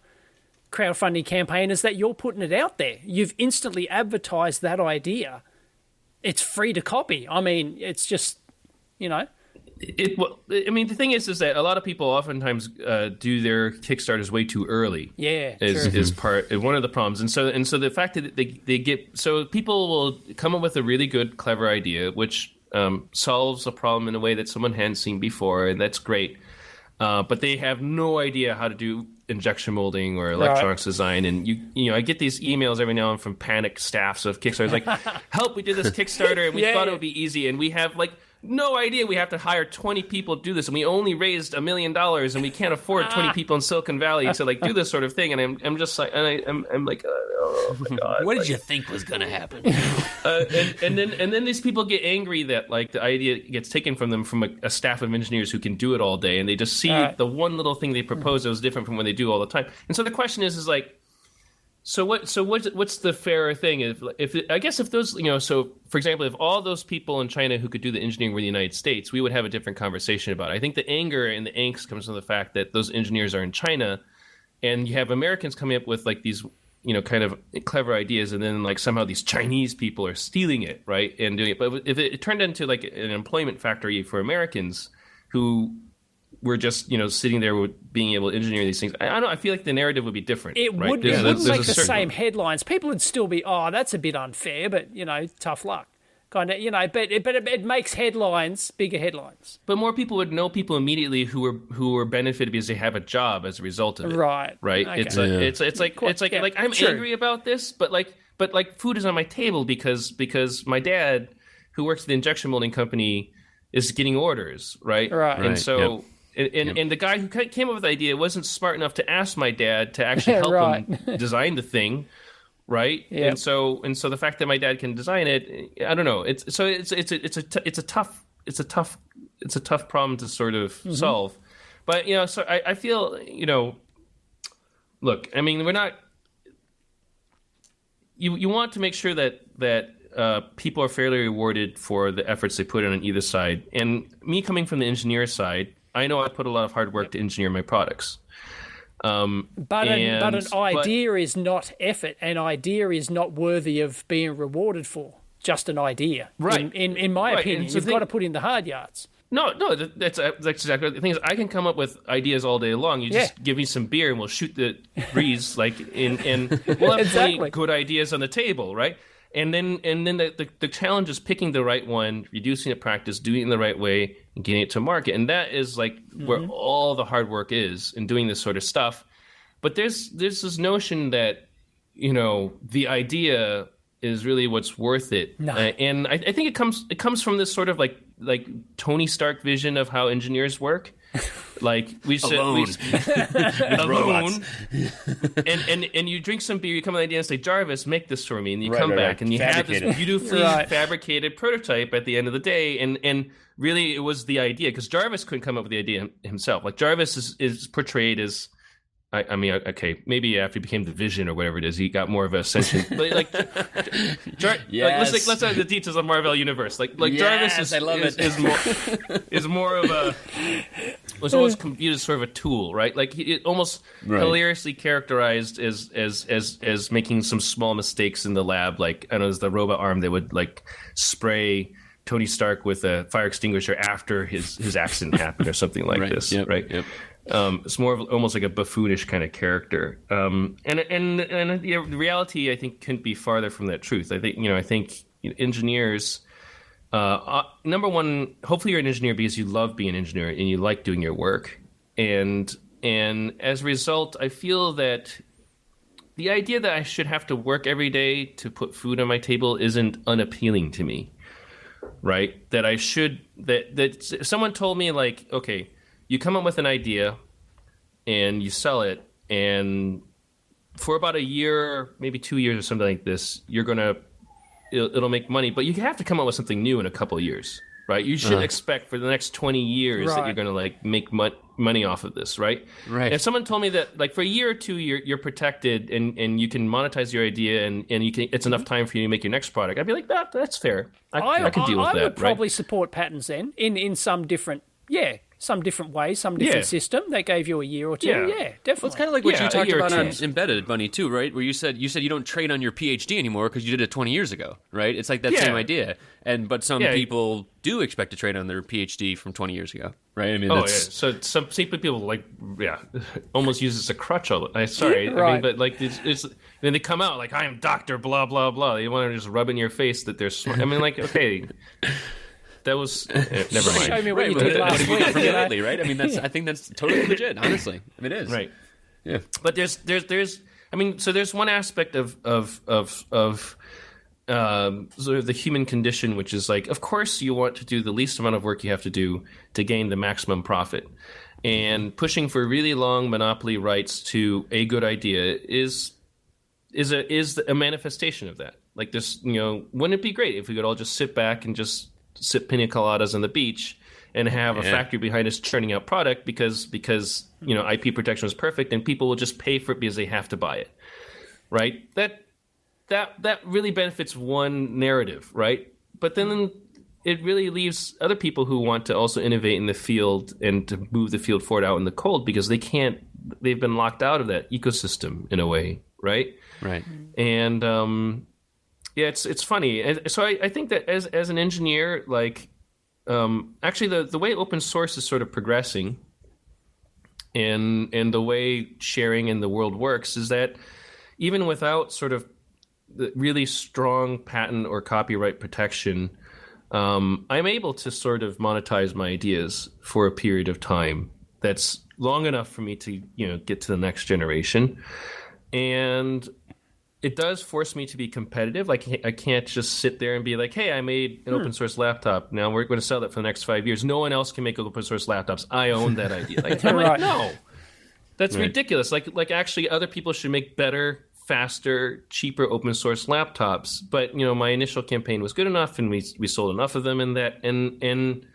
crowdfunding campaign, is that you're putting it out there. You've instantly advertised that idea. It's free to copy. I mean, it's just, Well, I mean, the thing is that a lot of people oftentimes do their Kickstarters way too early. Yeah, is one of the problems. And so the fact that they get, so people will come up with a really good, clever idea, which solves a problem in a way that someone hadn't seen before, and that's great. But they have no idea how to do injection molding or electronics design, and you know, I get these emails every now and then from panic staffs of Kickstarters like, help, we did this Kickstarter and we thought it would be easy, and we have like no idea we have to hire 20 people to do this, and we only raised $1 million, and we can't afford 20 people in Silicon Valley to like do this sort of thing. And I'm just like, and I'm like, oh my god, what did you think was going to happen? and then these people get angry that like the idea gets taken from them from a staff of engineers who can do it all day, and they just see the one little thing they propose that was different from what they do all the time. And so the question is like, So what's the fairer thing? If I guess if those, you know, so for example, if all those people in China who could do the engineering were the United States, we would have a different conversation about it. I think the anger and the angst comes from the fact that those engineers are in China, and you have Americans coming up with like these, you know, kind of clever ideas, and then like somehow these Chinese people are stealing it, right, and doing it. But if it turned into like an employment factory for Americans who we're just, you know, sitting there with being able to engineer these things, I don't know, I feel like the narrative would be different. It right? would. It wouldn't make the same headlines. People would still be, oh, that's a bit unfair, but, you know, tough luck. Kind of, you know, but it makes headlines, bigger headlines. But more people would know people immediately who were benefited because they have a job as a result of it. Right. Right. Okay. It's like I'm angry about this, but food is on my table because my dad, who works at the injection molding company, is getting orders. Right. And so. Yep. And the guy who came up with the idea wasn't smart enough to ask my dad to actually help him design the thing, right? Yep. And so the fact that my dad can design it, I don't know. It's a tough problem to sort of solve. But you know, so I feel, you know, look, I mean, we're not. You want to make sure that people are fairly rewarded for the efforts they put in on either side. And me coming from the engineer side, I know I put a lot of hard work to engineer my products. But an idea is not effort. An idea is not worthy of being rewarded for. Just an idea. Right. In my opinion, so you've got to put in the hard yards. No, that's exactly the thing. Is I can come up with ideas all day long. You just give me some beer and we'll shoot the breeze, like and we'll have plenty good ideas on the table, right? And then the challenge is picking the right one, reducing it practice, doing it in the right way, and getting it to market. And that is like where all the hard work is in doing this sort of stuff. But there's this notion that, you know, the idea is really what's worth it. No. And I think it comes from this sort of like Tony Stark vision of how engineers work. Like we said, alone, and you drink some beer, you come with an idea and say, Jarvis, make this for me, and you come back and you have this beautifully fabricated prototype at the end of the day, and really it was the idea, because Jarvis couldn't come up with the idea himself. Like Jarvis is portrayed as, I mean, okay, maybe after he became the Vision or whatever it is, he got more of a ascension. But let's have the details of Marvel Universe. Like Jarvis is more of a was almost viewed as sort of a tool, right? Like it almost hilariously characterized as making some small mistakes in the lab. Like I don't know, it's the robot arm that would like spray Tony Stark with a fire extinguisher after his accident happened or something like this, right? Yep. It's more of almost like a buffoonish kind of character, and the reality I think couldn't be farther from that truth. I think engineers, number one, hopefully you're an engineer because you love being an engineer and you like doing your work, and as a result, I feel that the idea that I should have to work every day to put food on my table isn't unappealing to me, right? That I should that if someone told me like, okay, you come up with an idea and you sell it, and for about a year, maybe 2 years or something like this, it'll make money, but you have to come up with something new in a couple of years, right? You shouldn't expect for the next 20 years that you're going to like make money off of this, right? Right. If someone told me that like for a year or two, you're protected and you can monetize your idea and you can, it's enough time for you to make your next product, I'd be like, that's fair. I can deal with that. I would probably support patents then in some different, some different way, some different system that gave you a year or two. Yeah, definitely. Well, it's kind of like what you talked about on Embedded, Bunnie, too, right? Where you said you don't trade on your PhD anymore because you did it 20 years ago, right? It's like that same idea. But some people do expect to trade on their PhD from 20 years ago, right? I mean, So some people like, almost use it as a crutch. Sorry, I mean, but like it's then they come out like, I am Doctor blah blah blah. They want to just rub in your face that they're smart. I mean, like, okay. That was never mind. Show me what you did last week. Lately, right? I mean, I think that's totally legit. Honestly, I mean, it is right. Yeah. But there's I mean, so there's one aspect of sort of the human condition, which is like, of course you want to do the least amount of work you have to do to gain the maximum profit. And pushing for really long monopoly rights to a good idea is a manifestation of that. Like this, wouldn't it be great if we could all just sit back and just sip pina coladas on the beach and have a factory behind us churning out product because IP protection is perfect and people will just pay for it because they have to buy it, right? That really benefits one narrative, right? But then it really leaves other people who want to also innovate in the field and to move the field forward out in the cold because they've been locked out of that ecosystem in a way, right? Right. And it's funny. And so I think that as an engineer, like actually the way open source is sort of progressing and the way sharing in the world works is that even without sort of the really strong patent or copyright protection, I'm able to sort of monetize my ideas for a period of time that's long enough for me to get to the next generation. And it does force me to be competitive. Like I can't just sit there and be like, hey, I made an open source laptop. Now we're going to sell that for the next 5 years. No one else can make open source laptops. I own that idea. Like, I'm like, no, that's ridiculous. Like actually other people should make better, faster, cheaper open source laptops. But my initial campaign was good enough, and we sold enough of them, and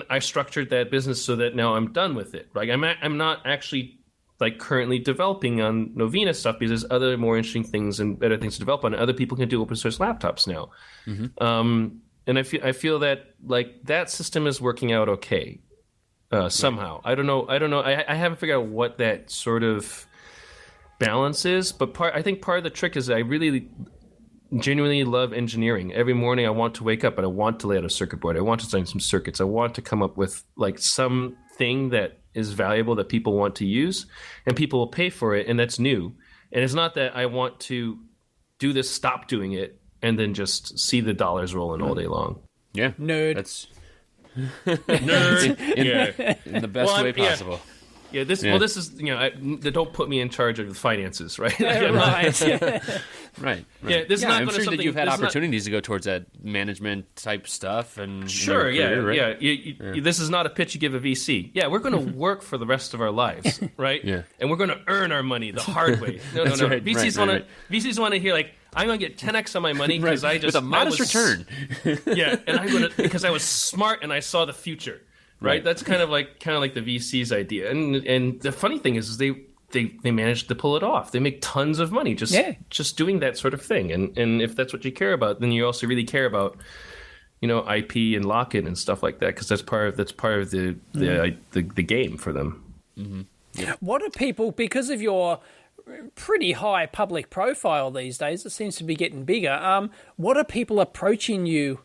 I structured that business so that now I'm done with it. Like I'm not actually like currently developing on Novena stuff because there's other more interesting things and better things to develop on. Other people can do open source laptops now, and I feel that like that system is working out okay somehow. I don't know. I haven't figured out what that sort of balance is, but I think part of the trick is that I really genuinely love engineering. Every morning I want to wake up and I want to lay out a circuit board. I want to design some circuits. I want to come up with like something that is valuable that people want to use and people will pay for it, and that's new. And it's not that I want to do this, stop doing it, and then just see the dollars rolling all day long. Yeah. Nerd. That's nerd. in the best way possible. Yeah, this is don't put me in charge of the finances, right? Right. Yeah, this is not. I'm sure that you've had opportunities to go towards that management type stuff, and sure, career, right? This is not a pitch you give a VC. Yeah, we're going to work for the rest of our lives, right? Yeah, and we're going to earn our money the hard way. No. Right, VCs want to hear like, I'm going to get 10x on my money because I just with a modest return. And because I was smart and I saw the future. Right, that's kind of like the VC's idea, and the funny thing is they managed to pull it off. They make tons of money just doing that sort of thing, and if that's what you care about, then you also really care about IP and lock-in and stuff like that, because that's part of the game for them. Mm-hmm. Yeah. What are people, because of your pretty high public profile these days, it seems to be getting bigger. What are people approaching you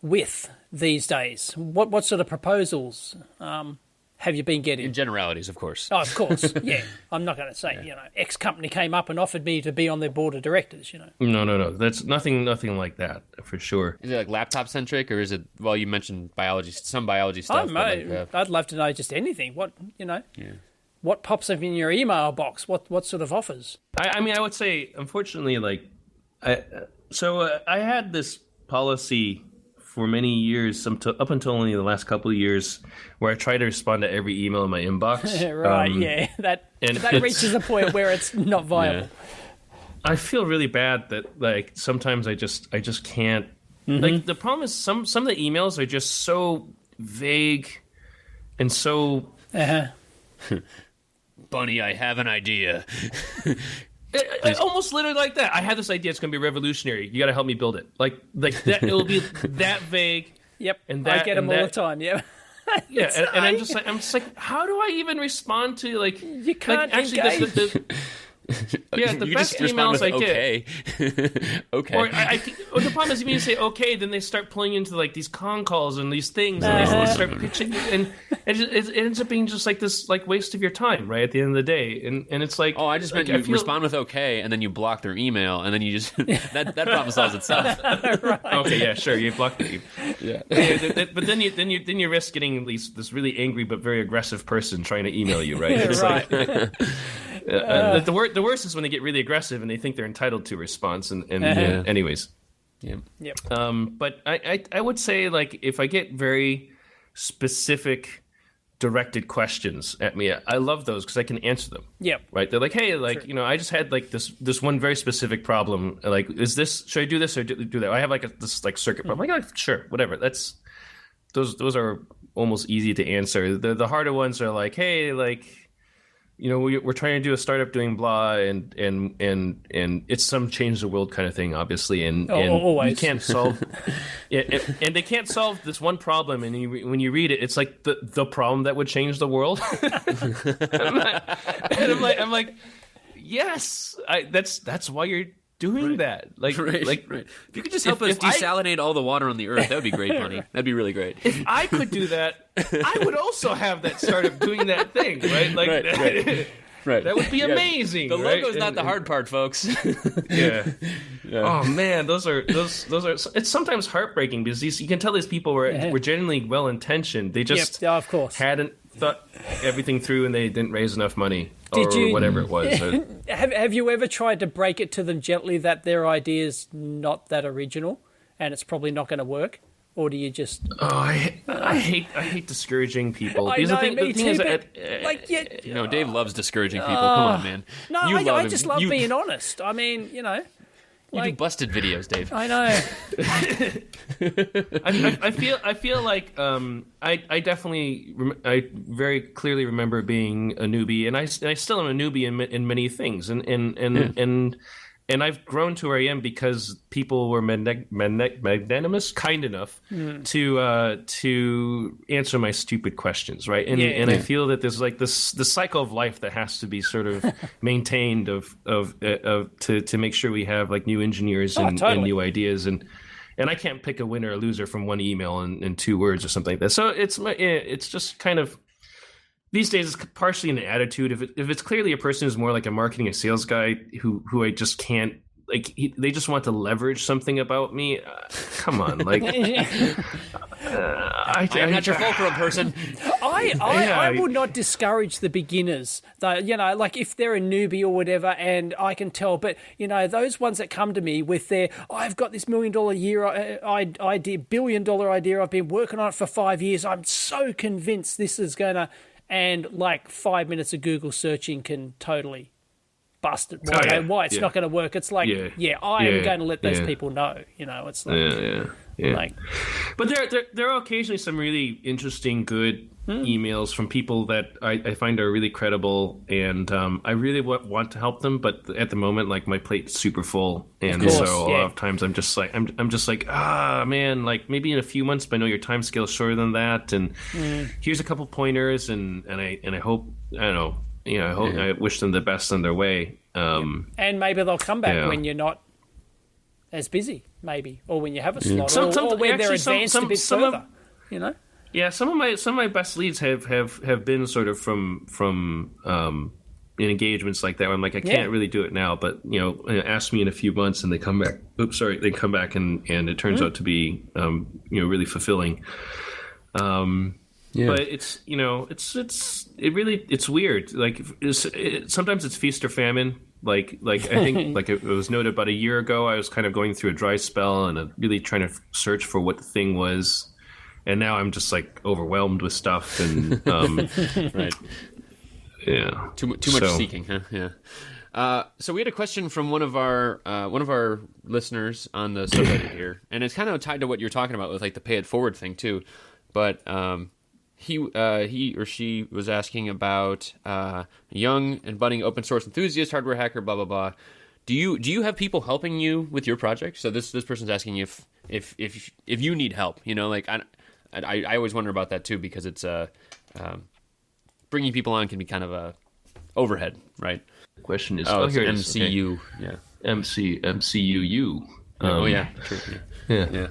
with these days? What sort of proposals have you been getting? In generalities, of course. Oh, of course, yeah. I'm not going to say, X company came up and offered me to be on their board of directors, No. That's nothing like that, for sure. Is it like laptop-centric, or is it, well, you mentioned some biology stuff. I'd love to know just anything. What pops up in your email box? What sort of offers? I mean, I would say, unfortunately, I had this policy for many years, up until only the last couple of years, where I try to respond to every email in my inbox. Right, that reaches a point where it's not viable. Yeah. I feel really bad that sometimes I just can't. Mm-hmm. The problem is some of the emails are just so vague and so. Bunnie, I have an idea. Almost literally like that. I have this idea. It's going to be revolutionary. You got to help me build it. Like that. It'll be that vague. Yep. And I get them all the time. Yeah. Yeah. And I'm just like, how do I even respond to you can't engage. Yeah, the you best just respond emails with I get. okay. Okay. Or the problem is, if you say okay, then they start pulling into like these con calls and these things, and they start pitching, and it ends up being just like this like waste of your time, right? At the end of the day, and it's like, Oh, I just meant like, you respond with okay, and then you block their email, and then you just that problem solves itself. Right. Okay, yeah, sure, you blocked it. Yeah. But then you risk getting at least this really angry but very aggressive person trying to email you, right? It's Right. like, the worst is when they get really aggressive and they think they're entitled to a response. And anyways, Yeah. Yep. but I would say, like, if I get very specific directed questions at me, I love those because I can answer them. Yep. Right? They're like, hey, like, you know, I just had like this one very specific problem. Like, should I do this or do that? I have like this like circuit problem. I'm like, oh, sure, whatever. Those are almost easy to answer. The harder ones are like, hey, like, you know, we're trying to do a startup doing blah, and it's some change the world kind of thing, obviously, and always. you can't solve, and they can't solve this one problem, and when you read it, it's like the problem that would change the world. I'm like, yes, that's why you're doing that. Like, Right. If you could just help us desalinate all the water on the earth, that would be great, Bunnie. That'd be really great. If I could do that, I would also have that startup doing that thing, right? Like, Right. that would be amazing. The right? logo's not the hard part, folks. Yeah. Oh man, those are. It's sometimes heartbreaking because you can tell these people were genuinely well intentioned. They just of course. hadn't thought everything through, and they didn't raise enough money Did or you- whatever it was. Have you ever tried to break it to them gently that their idea's not that original and it's probably not going to work? Or do you just... I hate discouraging people. I Because know, the me thing too, is, but, like, yeah, You know, Dave loves discouraging people. Come on, man. no, You I him. just love being honest. I mean, you know, You do like, busted videos, Dave. I know. I feel like I definitely I very clearly remember being a newbie, and I still am a newbie in many things, and I've grown to where I am because people were magnanimous, kind enough to answer my stupid questions, right? And I feel that there's like the cycle of life that has to be sort of maintained to make sure we have like new engineers and new ideas, and I can't pick a winner or loser from one email in 2 words or something like that. So it's just kind of. These days, it's partially an attitude. If it's clearly a person who's more like a marketing or sales guy who I just can't, like, they just want to leverage something about me. Come on, like, I'm not your fulcrum person. I would not discourage the beginners. You know, like if they're a newbie or whatever, and I can tell. But you know, those ones that come to me with their, I've got this $1 million a year idea, $1 billion idea. I've been working on it for 5 years. I'm so convinced this is gonna. And like 5 minutes of Google searching can totally bust it. Why it's not going to work. It's like, I am going to let those people know. You know, it's like, like. But there are occasionally some really interesting, good emails from people that I find are really credible, and I really want to help them. But at the moment, like, my plate's super full, and course, so a lot of times I'm just like, man, like maybe in a few months, but I know your time scale is shorter than that, and here's a couple pointers, and I hope, I don't know, I wish them the best on their way. And maybe they'll come back when you're not as busy, maybe, or when you have a slot, or when they're advanced a bit further. You know. Yeah, some of my best leads have been sort of from in engagements like that where I'm like, I can't really do it now, but ask me in a few months, and they come back. They come back and it turns out to be really fulfilling. But it's it's weird. Like sometimes it's feast or famine. Like I think like it was noted about a year ago, I was kind of going through a dry spell and really trying to search for what the thing was. And now I'm just like overwhelmed with stuff, and Right. Yeah. Too much seeking, huh? Yeah. So we had a question from one of our listeners on the subreddit here, and it's kind of tied to what you're talking about with like the pay it forward thing too. But he or she was asking about a young and budding open source enthusiast, hardware hacker, blah blah blah. Do you have people helping you with your project? So this person's asking if you need help. Like I always wonder about that too, because it's bringing people on can be kind of a overhead, right? question is. It's here it is. MCU. Yeah. MCUU. Oh yeah, true. Yeah.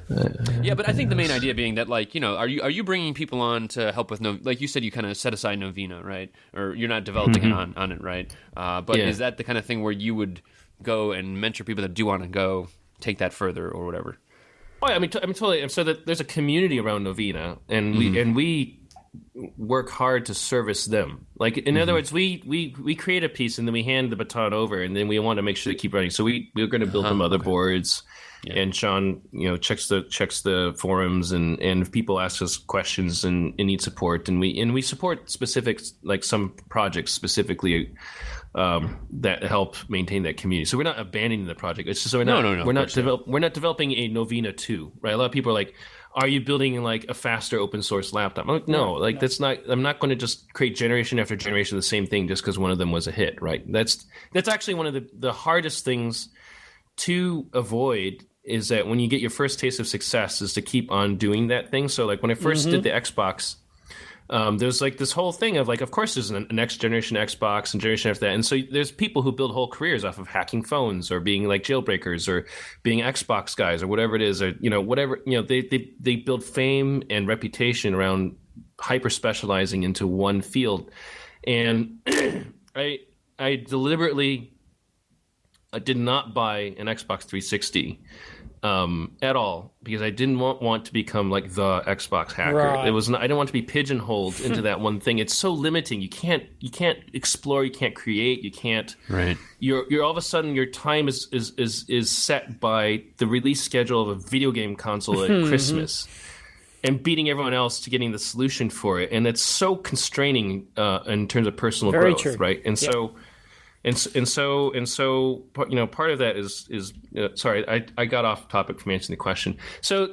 Yeah, but I think the main idea being that, like, you know, are you bringing people on to help with like you said, you kind of set aside Novena, right? Or you're not developing it on it, right? But is that the kind of thing where you would go and mentor people that do want to go take that further or whatever? Oh, yeah, I mean, totally. So that there's a community around Novena, and we work hard to service them. Like, in other words, we create a piece and then we hand the baton over, and then we want to make sure they keep running. So we're going to build them motherboards. Yeah. And Sean, you know, checks the forums, and if people ask us questions and need support, and we support specific, like, some projects specifically that help maintain that community. So we're not abandoning the project. It's just we're not developing a Novena 2, right? A lot of people are like, are you building like a faster open source laptop? I'm like, no, that's not. I'm not going to just create generation after generation of the same thing just because one of them was a hit, right? That's actually one of the hardest things to avoid, is that when you get your first taste of success is to keep on doing that thing. So like when I first did the Xbox, there's like this whole thing of like, of course there's a next generation Xbox and generation after that. And so there's people who build whole careers off of hacking phones or being like jailbreakers or being Xbox guys or whatever it is, or, you know, whatever, you know, they build fame and reputation around hyper specializing into one field. And I deliberately did not buy an Xbox 360 at all, because I didn't want to become like the Xbox hacker. Right. I didn't want to be pigeonholed into that one thing. It's so limiting. You can't explore. You can't create. You can't. Right. You're all of a sudden your time is set by the release schedule of a video game console at Christmas, and beating everyone else to getting the solution for it. And it's so constraining in terms of personal growth. True. Right. And so. And so, you know, part of that is sorry, I got off topic from answering the question. So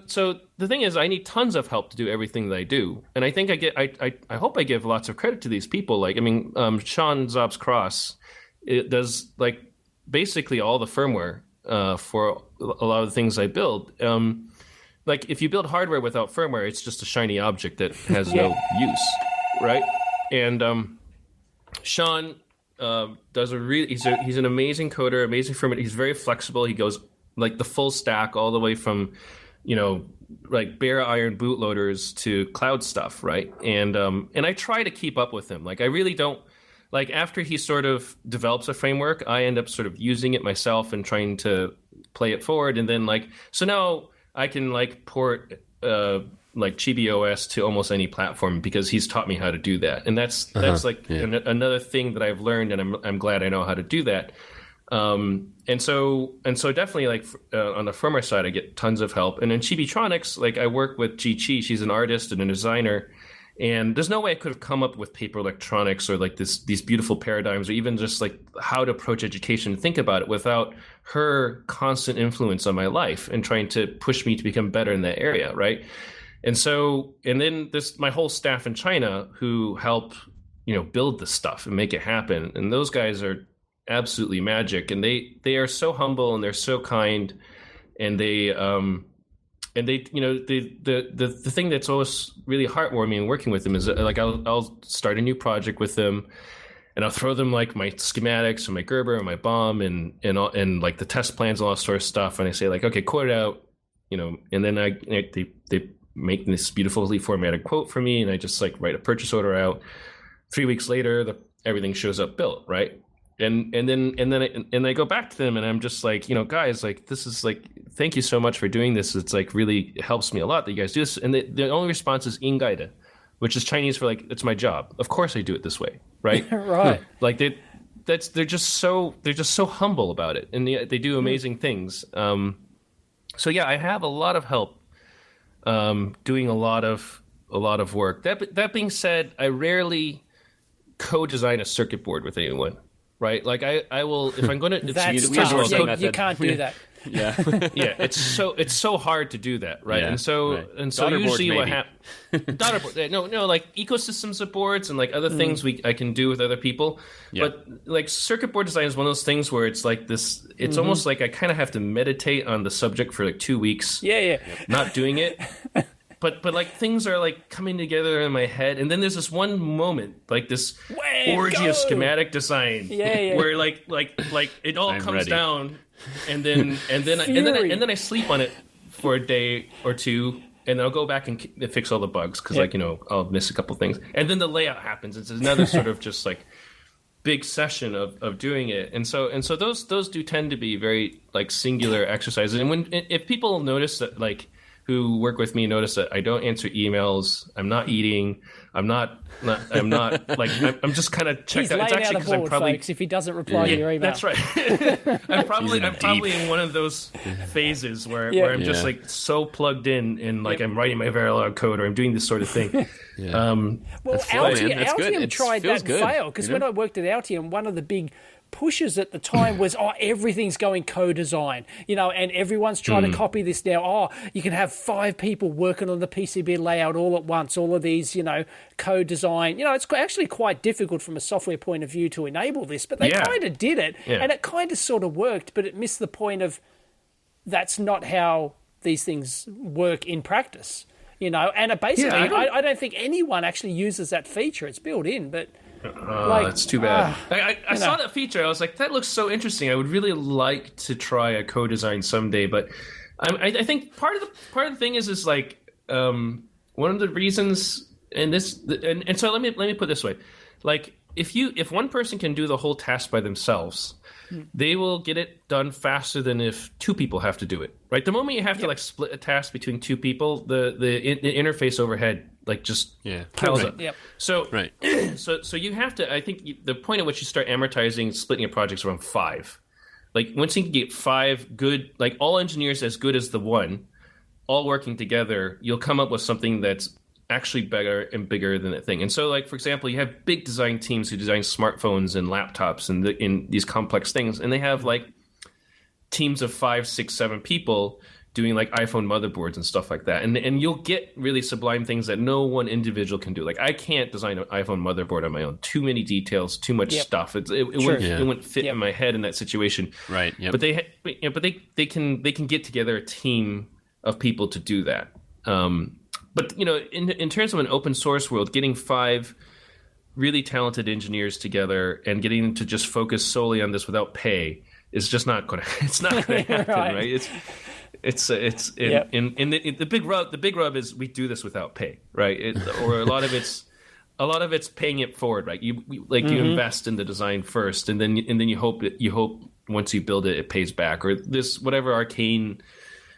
the thing is, I need tons of help to do everything that I do, and I think I hope I give lots of credit to these people. Like, I mean, Sean Zob's Cross, it does like basically all the firmware for a lot of the things I build. Like, if you build hardware without firmware, it's just a shiny object that has no use, right? And Sean does he's an amazing coder, amazing firmware. He's very flexible. He goes like the full stack all the way from, you know, like bare iron bootloaders to cloud stuff, right? And I try to keep up with him. Like, I really don't, like, after he sort of develops a framework, I end up sort of using it myself and trying to play it forward. And then, like, so now I can like port like Chibi OS to almost any platform because he's taught me how to do that. And that's like another thing that I've learned, and I'm glad I know how to do that. And so definitely, like, on the firmware side, I get tons of help. And in Chibitronics, like, I work with Chi. She's an artist and a designer, and there's no way I could have come up with paper electronics or like these beautiful paradigms, or even just like how to approach education and think about it without her constant influence on my life and trying to push me to become better in that area, right? And then there's my whole staff in China who help, you know, build this stuff and make it happen. And those guys are absolutely magic. And they are so humble, and they're so kind. And they, you know, the thing that's always really heartwarming in working with them is that, like, I'll start a new project with them, and I'll throw them like my schematics and my Gerber and my bomb and like the test plans and all that sort of stuff. And I say, like, okay, quote it out, you know, and then they make this beautifully formatted quote for me, and I just like write a purchase order out. 3 weeks later, everything shows up built, right? And then I go back to them, and I'm just like, you know, guys, like, this is like, thank you so much for doing this. It's like really helps me a lot that you guys do this. And the only response is "ingaide," which is Chinese for like, it's my job. Of course I do it this way, right? Right. Like they're just so humble about it, and they do amazing things. So yeah, I have a lot of help. Doing a lot of work. That being said, I rarely co-design a circuit board with anyone, right? Like I will, if I'm going to. That's tough. You can't do that. Yeah, yeah. It's so hard to do that, right? Yeah, and so daughter usually what happens. Daughter board, no, like ecosystem supports and like other things I can do with other people. Yeah. But like circuit board design is one of those things where it's like this. It's almost like I kind of have to meditate on the subject for like 2 weeks. Yeah. Not doing it. but like things are like coming together in my head, and then there's this one moment, like this orgy of schematic design, where like it all comes ready. down, and then I sleep on it for a day or two, and then I'll go back and fix all the bugs because I'll miss a couple things, and then the layout happens. It's another sort of just like big session of doing it, and so those do tend to be very like singular exercises, and if people notice that, like, who work with me, notice that I don't answer emails, I'm not eating, I'm not like I'm just kind of checked out. It's actually because I'm probably, folks, if he doesn't reply to your email. That's right. I'm probably in one of those phases where I'm just like so plugged in, and like I'm writing my Verilog code, or I'm doing this sort of thing. Well, Altium tried that and failed, because when I worked at Altium, one of the big pushes at the time was, everything's going co-design, and everyone's trying to copy this now. You can have 5 people working on the PCB layout all at once, all of these, co-design. It's actually quite difficult from a software point of view to enable this, but they kind of did it, and it kind of sort of worked, but it missed the point of that's not how these things work in practice, and basically, I don't think anyone actually uses that feature. It's built in, but that's too bad. I saw that feature. I was like, that looks so interesting. I would really like to try a co-design someday. But I think part of the thing is like one of the reasons, and so let me put it this way, like if one person can do the whole task by themselves, they will get it done faster than if 2 people have to do it. Right? The moment you have to like split a task between 2 people, the interface overhead like just piles up. Yep. So so you have to. I think the point at which you start amortizing splitting a project is around 5. Like once you can get 5 good, like all engineers as good as the one, all working together, you'll come up with something that's actually better and bigger than that thing. And so, like for example, you have big design teams who design smartphones and laptops and in these complex things, and they have like teams of 5, 6, 7 people doing like iPhone motherboards and stuff like that. And you'll get really sublime things that no one individual can do. Like I can't design an iPhone motherboard on my own. Too many details, too much stuff. It wouldn't fit in my head in that situation. Right. Yep. But they can get together a team of people to do that. But in terms of an open source world, getting 5 really talented engineers together and getting them to just focus solely on this without pay is just not going to. It's not going to happen, right? The big rub is we do this without pay, right? Or a lot of it's paying it forward, right? You invest in the design first, and then you hope once you build it, it pays back, or this whatever arcane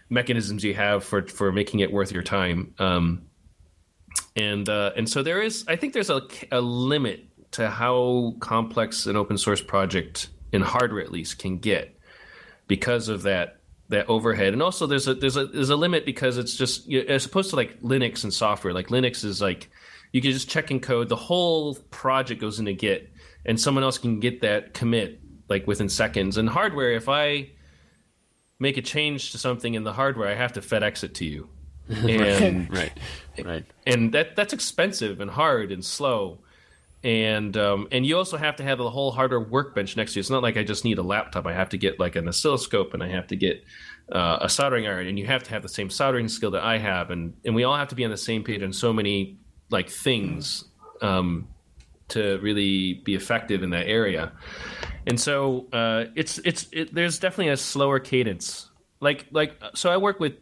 mechanisms you have for making it worth your time. And so I think there's a limit to how complex an open source project in hardware at least can get because of that overhead. And also there's a limit because it's just, as opposed to like Linux and software, like Linux is like you can just check and code, the whole project goes into Git, and someone else can get that commit like within seconds. And hardware, if I make a change to something in the hardware, I have to FedEx it to you. And right. And that's expensive and hard and slow. And you also have to have the whole hardware workbench next to you. It's not like I just need a laptop. I have to get like an oscilloscope, and I have to get a soldering iron, and you have to have the same soldering skill that I have, and we all have to be on the same page on so many like things to really be effective in that area. And so there's definitely a slower cadence. So I work with,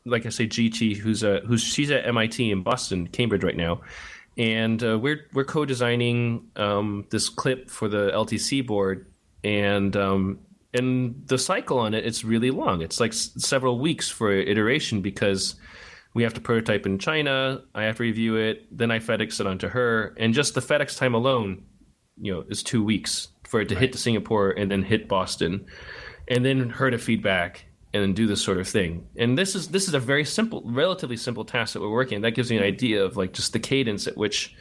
like I say, GT, she's at MIT in Boston, Cambridge right now. And we're co-designing this clip for the LTC board, and the cycle on it's really long. It's like several weeks for iteration because we have to prototype in China. I have to review it, then I FedEx it onto her, and just the FedEx time alone, is 2 weeks for it to hit to Singapore and then hit Boston, and then her to feedback and then do this sort of thing. And this is a very simple, relatively simple task that we're working on. That gives you an idea of like just the cadence at which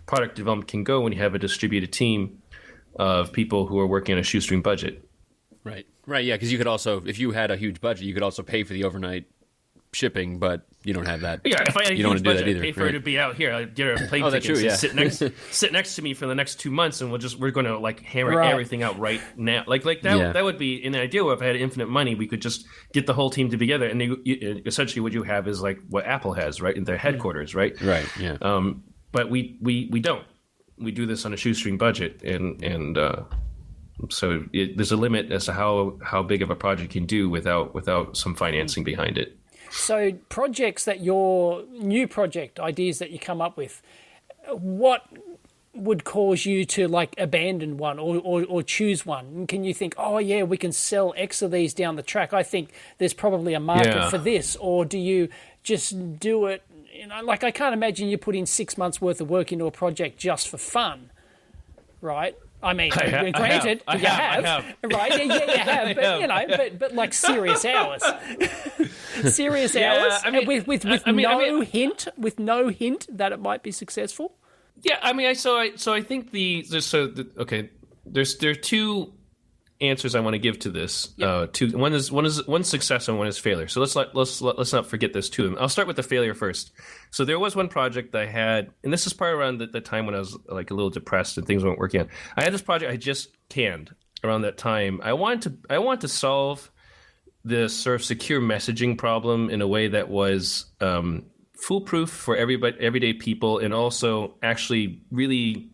product development can go when you have a distributed team of people who are working on a shoestring budget. Right, yeah, because you could also, if you had a huge budget, you could also pay for the overnight shipping, but you don't have that. Yeah, if I had you don't a want huge to do budget, that either. I'd pay for her to be out here. I'd get her plane tickets true, yeah. and sit next to me for the next 2 months, and we're going to like hammer Right. everything out right now. Like that. Yeah. That would be an ideal. If I had infinite money, we could just get the whole team together, and essentially what you have is like what Apple has, right, in their headquarters, right? Right. Yeah. But we don't. We do this on a shoestring budget, and so there's a limit as to how big of a project you can do without some financing behind it. So projects that your new project ideas that you come up with, what would cause you to like abandon one or choose one? Can you think, oh yeah, we can sell X of these down the track? I think there's probably a market for this. Or do you just do it? You know, like I can't imagine you put in 6 months worth of work into a project just for fun, right? I mean, granted, you have, right? Yeah, you have, but you know, but like serious hours, serious hours, I mean, with no hint that it might be successful. Yeah, I mean, so I think there are two answers I want to give to this. One is success and one is failure. So let's not forget this too. I'll start with the failure first. So there was one project I had, and this is probably around the time when I was like a little depressed and things weren't working out. I had this project I just canned around that time. I wanted to solve this sort of secure messaging problem in a way that was foolproof for everyday people, and also actually really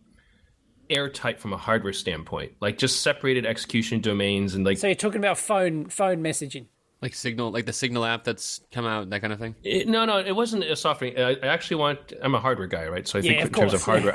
airtight from a hardware standpoint, like just separated execution domains and like. So you're talking about phone messaging, like Signal, like the Signal app that's come out, that kind of thing. No, it wasn't a software. I actually I'm a hardware guy, right? So I think in course. terms of hardware,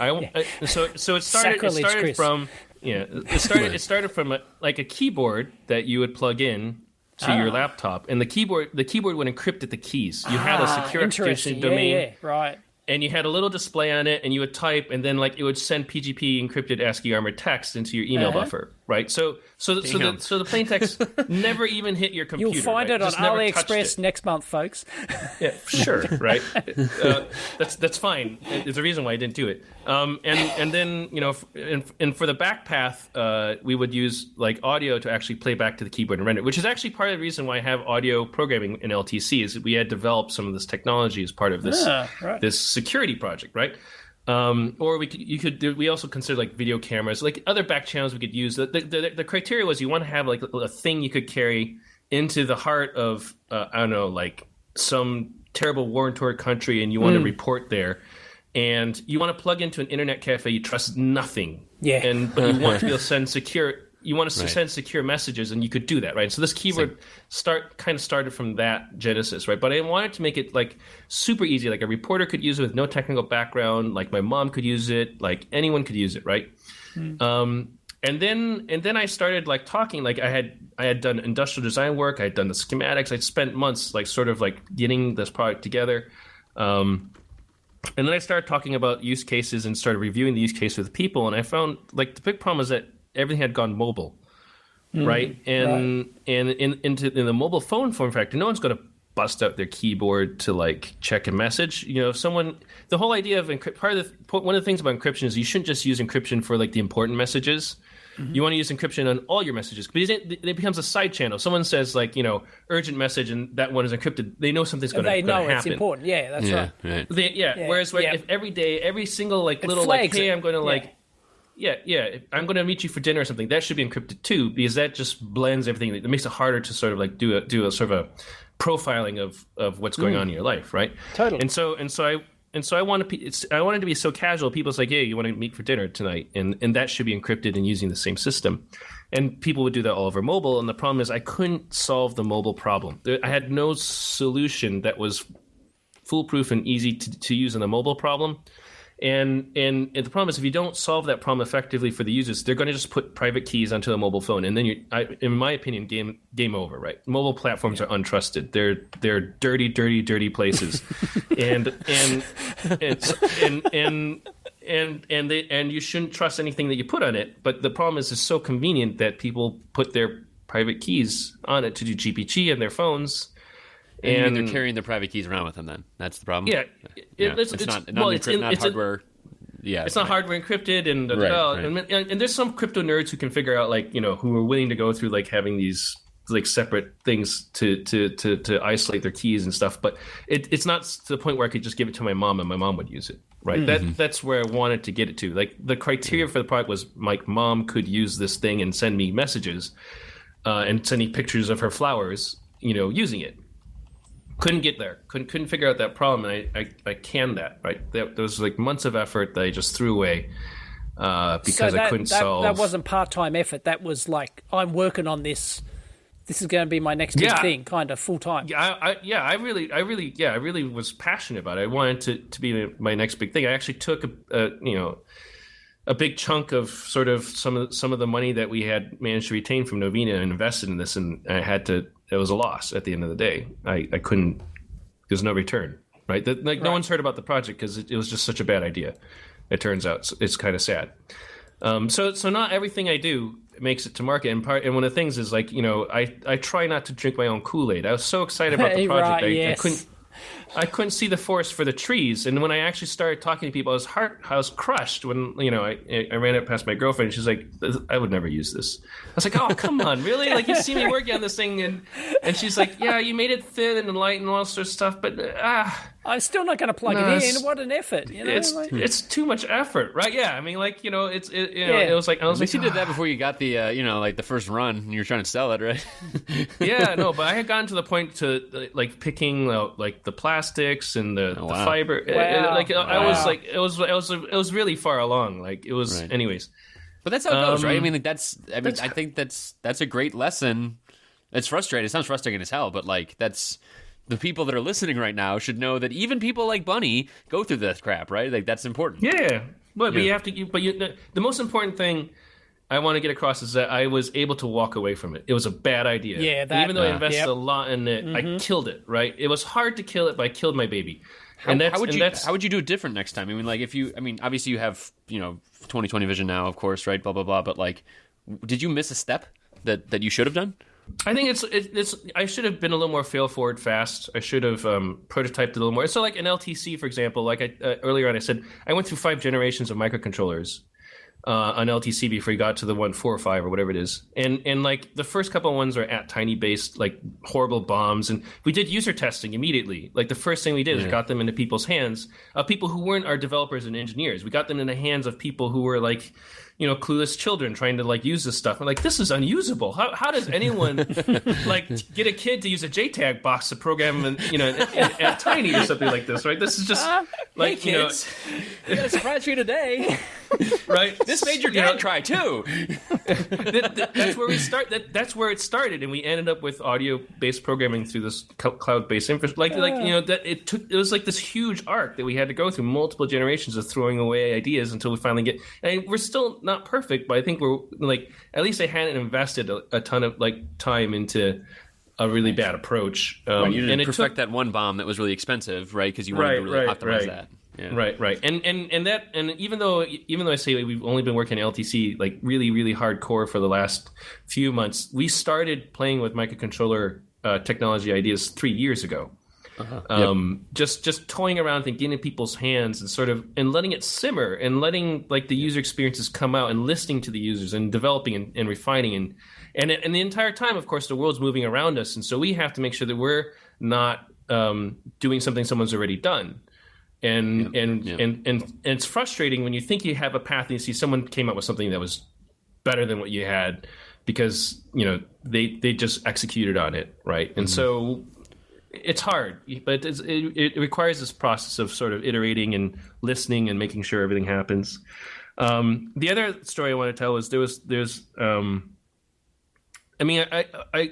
so it started from it started from a keyboard that you would plug in to your laptop, and the keyboard would encrypt the keys. You had a secure execution domain, right? And you had a little display on it, and you would type, and then like it would send PGP encrypted ASCII armored text into your email buffer, right? So the plain text never even hit your computer. You'll find it on AliExpress next month, folks. Yeah, sure, right? That's fine. There's a reason why I didn't do it. And then and for the back path, we would use like audio to actually play back to the keyboard and render, which is actually part of the reason why I have audio programming in LTC. Is that we had developed some of this technology as part of this this security project, right? Or we also consider like video cameras, like other back channels we could use. The criteria was you want to have like a thing you could carry into the heart of I don't know, like some terrible war-torn country, and you want to report there, and you want to plug into an internet cafe you trust nothing, but you want to be able to send secure. You want to send secure messages, and you could do that, right? So this keyword started from that genesis, right? But I wanted to make it like super easy, like a reporter could use it with no technical background, like my mom could use it, like anyone could use it, right? And then I started like talking, like I had done industrial design work, I had done the schematics, I'd spent months like sort of like getting this product together. And then I started talking about use cases and started reviewing the use case with people, and I found like the big problem is that everything had gone mobile, right? And in the mobile phone form factor, no one's going to bust out their keyboard to like check a message. You know, the whole idea of one of the things about encryption is you shouldn't just use encryption for like the important messages. You want to use encryption on all your messages, because it becomes a side channel. Someone says like, urgent message, and that one is encrypted. They know something's going to happen. They know it's important. Yeah, that's right. Whereas if every day, every single like little like, hey, I'm going to like. Yeah. I'm going to meet you for dinner or something. That should be encrypted too, because that just blends everything. It makes it harder to sort of like do a sort of a profiling of what's going on in your life, right? Totally. And so I wanted to be so casual. People's like, hey, you want to meet for dinner tonight, and that should be encrypted and using the same system. And people would do that all over mobile. And the problem is I couldn't solve the mobile problem. I had no solution that was foolproof and easy to use in the mobile problem. And the problem is, if you don't solve that problem effectively for the users, they're going to just put private keys onto the mobile phone, and then in my opinion, game over. Right? Mobile platforms are untrusted. They're dirty places, and you shouldn't trust anything that you put on it. But the problem is, it's so convenient that people put their private keys on it to do GPG on their phones. And they're carrying their private keys around with them. Then that's the problem. Yeah, it's not hardware. It's not hardware encrypted, and there's some crypto nerds who can figure out, like, who are willing to go through like having these like separate things to isolate their keys and stuff. But it's not to the point where I could just give it to my mom and my mom would use it. Right. That's where I wanted to get it to. Like the criteria for the product was my mom could use this thing and send me messages and sending pictures of her flowers, using it. Couldn't get there. Couldn't figure out that problem. And I canned that. Right. There was like months of effort that I just threw away because I couldn't solve. That wasn't part-time effort. That was like, I'm working on this. This is going to be my next big thing, kind of full time. I really was passionate about it. I wanted to be my next big thing. I actually took a big chunk of sort of some of the money that we had managed to retain from Novena and invested in this, and it was a loss at the end of the day. I couldn't. There's no return, right? No one's heard about the project because it was just such a bad idea. It turns out it's kind of sad. So not everything I do makes it to market, and one of the things is like I try not to drink my own Kool-Aid. I was so excited about the project, I couldn't see the forest for the trees, and when I actually started talking to people, I was crushed when I ran it past my girlfriend. And she's like, "I would never use this." I was like, "Oh, come on, really? Like you see me working on this thing?" And she's like, "Yeah, you made it thin and light and all sorts of stuff, but I'm still not going to plug it in. What an effort! It's too much effort, right? Yeah, I mean, like it was like I was At least you did that before you got the like the first run, and you were trying to sell it, right? Yeah, no, but I had gotten to the point to like picking like the plastics and the fiber. Wow. I was like, it was really far along. Like it was, anyways. But that's how it goes, right? I mean, I think that's a great lesson. It's frustrating. It sounds frustrating as hell, but like that's. The people that are listening right now should know that even people like Bunnie go through this crap, right? Like that's important. Yeah, but you have to. The most important thing I want to get across is that I was able to walk away from it. It was a bad idea. Yeah, even though I invested a lot in it, I killed it. Right? It was hard to kill it, but I killed my baby. How would you do it different next time? I mean, like obviously you have 20/20 vision now, of course, right? Blah blah blah. But like, did you miss a step that you should have done? I think it's. I should have been a little more fail forward fast. I should have prototyped it a little more. So, like an LTC, for example, like earlier on, I said I went through 5 generations of microcontrollers on LTC before you got to the 1.4 or 5 or whatever it is. And like the first couple of ones are at tiny based, like horrible bombs. And we did user testing immediately. Like the first thing we did is got them into people's hands, people who weren't our developers and engineers. We got them in the hands of people who were like, clueless children trying to like use this stuff. I'm like, this is unusable. How does anyone like get a kid to use a JTAG box to program at Tiny or something like this, right? This is just like, hey, kids, I got a surprise for you today. Right? This made your dad cry too. That's where we start. That's where it started, and we ended up with audio-based programming through this cloud-based infrastructure. That it was like this huge arc that we had to go through multiple generations of throwing away ideas until we finally get. And we're still not perfect, but I think we're like at least I hadn't invested a ton of like time into a really bad approach. You didn't perfect that one bomb that was really expensive, right? Because you wanted to really optimize that. Yeah. Right. And even though I say we've only been working at LTC like really, really hardcore for the last few months, we started playing with microcontroller technology ideas 3 years ago. Just toying around and getting in people's hands and sort of and letting it simmer and letting like the user experiences come out and listening to the users and developing and refining and the entire time, of course, the world's moving around us, and so we have to make sure that we're not doing something someone's already done. And it's frustrating when you think you have a path and you see someone came up with something that was better than what you had because they just executed on it, right? And so it's hard, but it requires this process of sort of iterating and listening and making sure everything happens. The other story I want to tell is I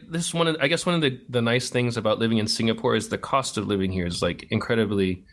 guess one of the nice things about living in Singapore is the cost of living here is like incredibly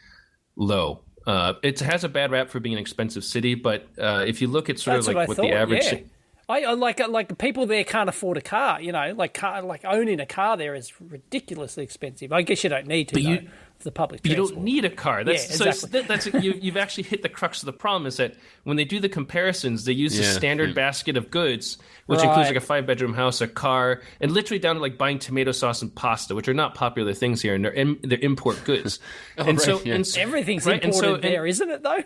low. It has a bad rap for being an expensive city, but if you look at sort of like what the average. Yeah. I like people there can't afford a car. Like owning a car there is ridiculously expensive. I guess you don't need to. The public transport. You don't need a car. Exactly. You've actually hit the crux of the problem. Is that when they do the comparisons, they use the standard basket of goods, which includes like a 5-bedroom house, a car, and literally down to like buying tomato sauce and pasta, which are not popular things here, and they're import goods. Everything's imported there, isn't it? Though,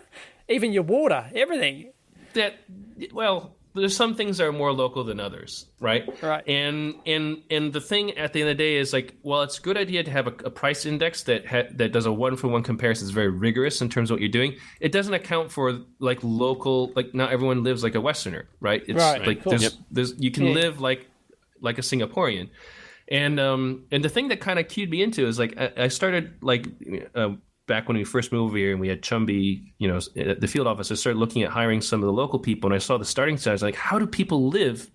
even your water, everything. there's some things that are more local than others, right? Right. And the thing at the end of the day is like, well, it's a good idea to have a price index that does a 1-for-1 comparison. It's very rigorous in terms of what you're doing. It doesn't account for like local, like not everyone lives like a Westerner, right? It's like there's you can live like a Singaporean. And the thing that kind of cued me into is like I started like back when we first moved over here and we had Chumby, the field office. I started looking at hiring some of the local people, and I saw the starting salaries. Like, how do people live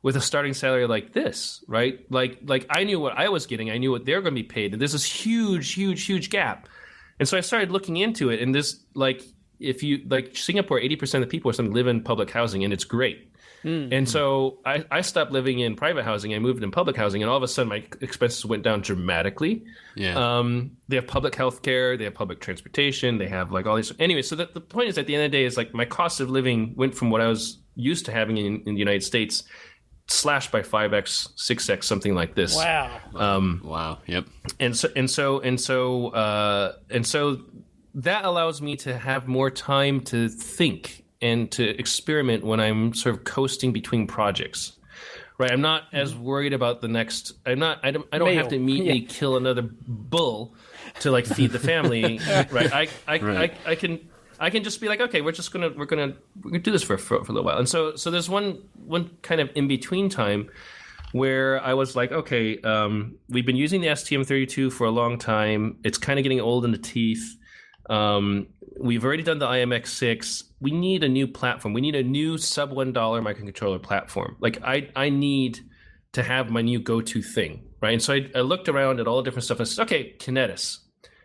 with a starting salary like this, right? Like I knew what I was getting. I knew what they're going to be paid, and there's this huge gap. And so I started looking into it, and this like if you like Singapore, 80% of the people or something live in public housing, and it's great. And so I stopped living in private housing. I moved in public housing, and all of a sudden my expenses went down dramatically. Yeah. They have public health care. They have public transportation. They have like all these. Anyway, so the point is at the end of the day is like my cost of living went from what I was used to having in the United States slashed by 5x, 6x, something like this. Wow. Wow. Yep. And so that allows me to have more time to think and to experiment when I'm sort of coasting between projects, right? I'm not as worried about the next. I don't have to immediately kill another bull to like feed the family, right? I can just be like, okay, we're gonna do this for a little while. And so there's one kind of in between time where I was like, okay, we've been using the STM32 for a long time. It's kind of getting old in the teeth. We've already done the IMX6. We need a new platform. We need a new sub $1 microcontroller platform. Like I need to have my new go-to thing, right? And so I looked around at all the different stuff and said, okay, Kinetis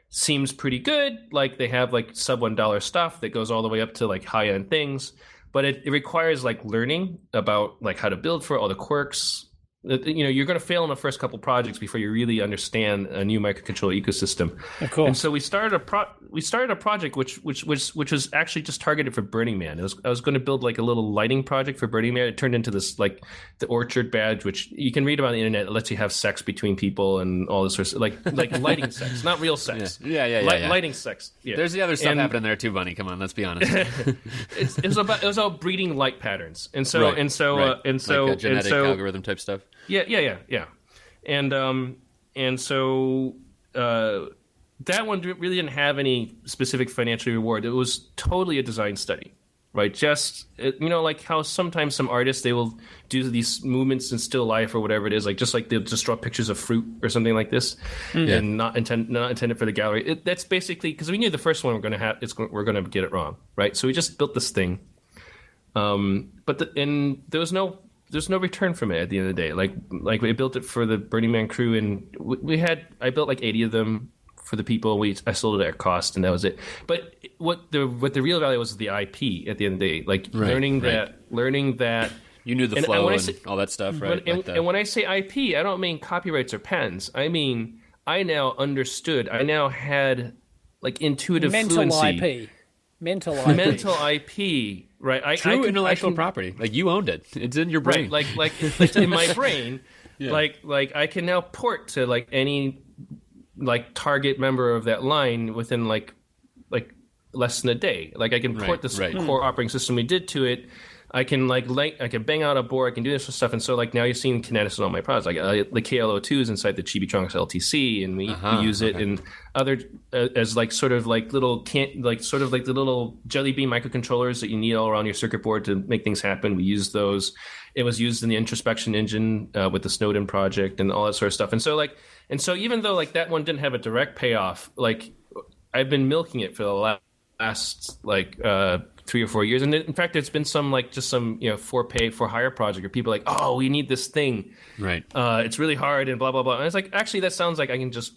seems pretty good. Like they have like sub $1 stuff that goes all the way up to like high-end things, but it requires like learning about like how to build for all the quirks. You're going to fail in the first couple projects before you really understand a new microcontroller ecosystem. Of course. And so we started a project which was actually just targeted for Burning Man. I was going to build like a little lighting project for Burning Man. It turned into this like the Orchard badge, which you can read about on the internet. It lets you have sex between people and all this sort of like lighting sex, not real sex. Yeah. Lighting sex. Yeah. There's the other stuff happening there too, Bunnie. Come on, let's be honest. it was all breeding light patterns, and so like a genetic algorithm type stuff. Yeah. And so that one really didn't have any specific financial reward. It was totally a design study, right? Just like how sometimes some artists they will do these movements in still life or whatever it is, like they'll just draw pictures of fruit or something like this, and not intended for the gallery. That's basically because we knew the first one we're going to get it wrong, right? So we just built this thing, but there's no return from it at the end of the day. Like we built it for the Burning Man crew, and I built like 80 of them for the people. I sold it at cost, and that was it. But what the real value was the IP at the end of the day, like learning that you knew the flow and all that stuff, right? And when I say IP, I don't mean copyrights or patents. I mean I now understood. I now had like intuitive fluency. Mental IP. Right, true intellectual property. Like you owned it. It's in your brain. Right, like it's in my brain. Yeah. Like I can now port to like any like target member of that line within like less than a day. Like I can port this core operating system we did to it. I can I can bang out a board. I can do this stuff. And so like now you're seeing Kinetis on all my products. Like the KLO2 is inside the Chibitronics LTC, and we use it in other as like sort of like little the little jelly bean microcontrollers that you need all around your circuit board to make things happen. We use those. It was used in the introspection engine with the Snowden project and all that sort of stuff. And so even though like that one didn't have a direct payoff, like I've been milking it for the last 3 or 4 years, and in fact, there's been some for hire project where people are like, oh, we need this thing, right? It's really hard and blah blah blah. And it's like, actually, that sounds like I can just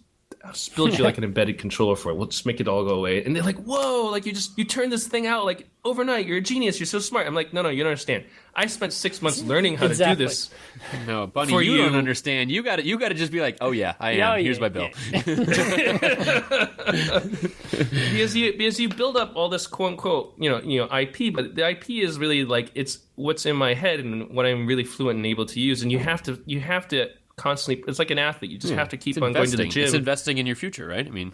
build you like an embedded controller for it. We'll just make it all go away. And they're like, whoa, like you turn this thing out like overnight. You're a genius. You're so smart. I'm like, no, you don't understand. I spent 6 months learning how to do this. No, Bunnie, you don't understand. You got to just be like, oh yeah, I am. Here's my bill. because you build up all this quote unquote IP, but the IP is really like it's what's in my head and what I'm really fluent and able to use. And you have to constantly. It's like an athlete. You just have to keep It's on going to the investing. gym. It's investing in your future, right? I mean,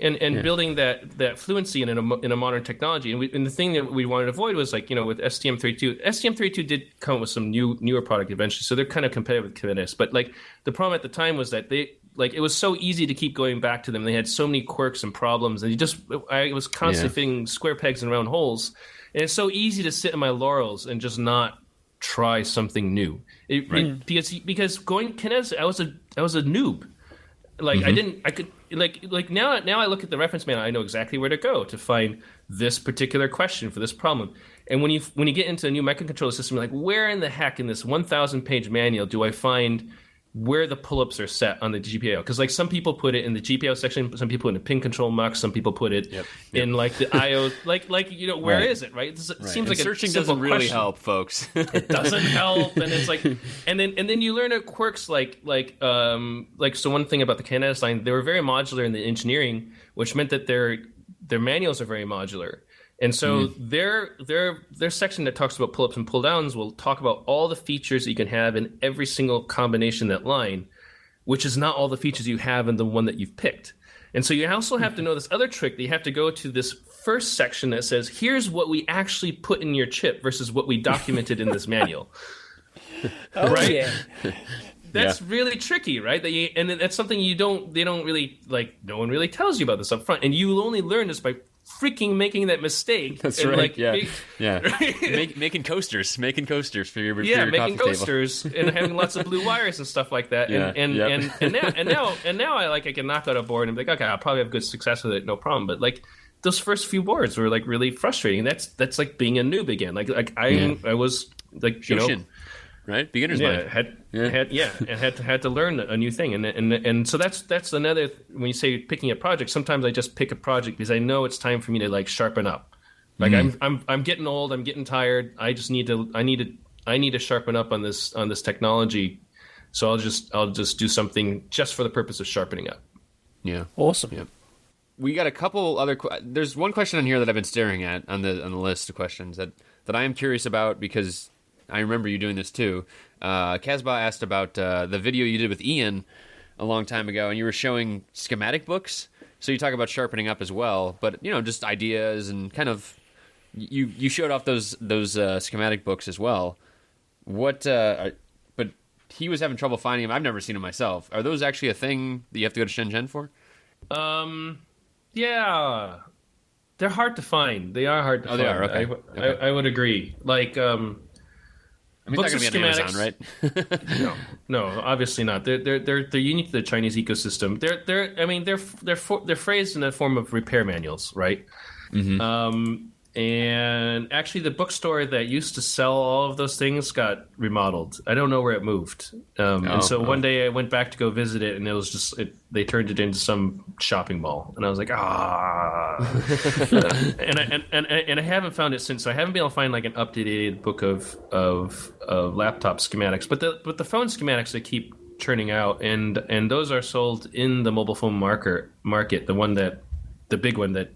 and building that fluency in a modern technology. And the thing that we wanted to avoid was, like, with STM32. STM32 did come up with some newer product eventually, so they're kind of competitive with Kinetis. But like the problem at the time was that it was so easy to keep going back to them. They had so many quirks and problems, and I was constantly fitting square pegs in round holes. And it's so easy to sit in my laurels and just not try something new. Because going Kinetis, I was a noob. Like now I look at the reference manual, I know exactly where to go to find this particular question for this problem. And when you get into a new microcontroller system, you're like, where in the heck in this 1,000 page manual do I find where the pull-ups are set on the GPIO? Because like some people put it in the GPIO section, some people in the pin control mux, some people put it in like the IO, where is it, right? It seems like searching a simple doesn't really question. help, folks. It doesn't help, and it's like, and then you learn quirks so one thing about the Kinetis line, they were very modular in the engineering, which meant that their manuals are very modular. And so their section that talks about pull-ups and pull-downs will talk about all the features that you can have in every single combination of that line, which is not all the features you have in the one that you've picked. And so you also have to know this other trick that you have to go to this first section that says, here's what we actually put in your chip versus what we documented in this manual. Right? Yeah. That's really tricky, right? And that's something no one really tells you about this up front. And you only learn this by freaking making that mistake. That's and right. Making coasters for your making coffee coasters and having lots of blue wires and stuff like that. And now I can knock out a board and be like, okay, I'll probably have good success with it, no problem. But like those first few boards were like really frustrating. That's like being a noob again. I was like, Shoshin, right? Beginner's mind. Had to learn a new thing, and so that's another. When you say picking a project, sometimes I just pick a project because I know it's time for me to like sharpen up. Like I'm getting old, I'm getting tired. I need to sharpen up on this technology. So I'll just do something just for the purpose of sharpening up. Yeah, Awesome. Yeah. We got a couple other. There's one question on here that I've been staring at on the list of questions that I am curious about because I remember you doing this too. Casbah asked about the video you did with Ian a long time ago, and you were showing schematic books. So you talk about sharpening up as well, but just ideas and kind of you showed off those schematic books as well. But he was having trouble finding them. I've never seen them myself. Are those actually a thing that you have to go to Shenzhen for? Yeah, they're hard to find. They are hard to find. They are. Okay. I would agree. Like, I mean, books it's not going to be on Amazon, right? No, obviously not. They're unique to the Chinese ecosystem. They're phrased in the form of repair manuals, right? Mm-hmm. And actually, the bookstore that used to sell all of those things got remodeled. I don't know where it moved. And so one day I went back to go visit it, and it was just they turned it into some shopping mall, and I was like, and I haven't found it since. So I haven't been able to find like an updated book of laptop schematics, but the phone schematics they keep churning out, and those are sold in the mobile phone market, the big one that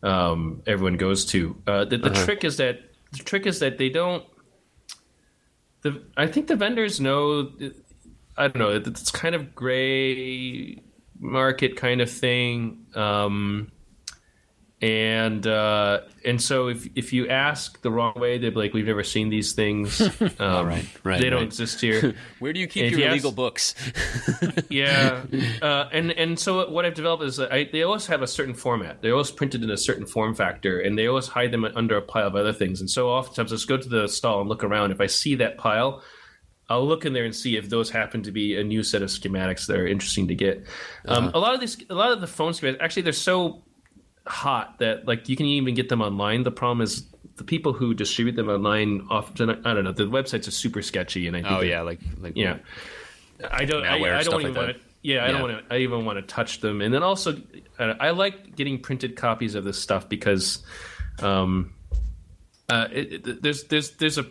everyone goes to. The trick is that they don't. I think the vendors know. I don't know. It's kind of gray market kind of thing, and so if you ask the wrong way, they'll be like, "We've never seen these things. Right. They don't exist here." Where do you keep your illegal books? Yeah, and so what I've developed is that they always have a certain format. They're always printed in a certain form factor, and they always hide them under a pile of other things. And so oftentimes, I just go to the stall and look around. If I see that pile, I'll look in there and see if those happen to be a new set of schematics that are interesting to get. A lot of the phone schematics, actually, they're so hot that like you can even get them online. The problem is the people who distribute them online often, I don't know, the websites are super sketchy, and I think I don't even want to touch them. And then also I like getting printed copies of this stuff because there's a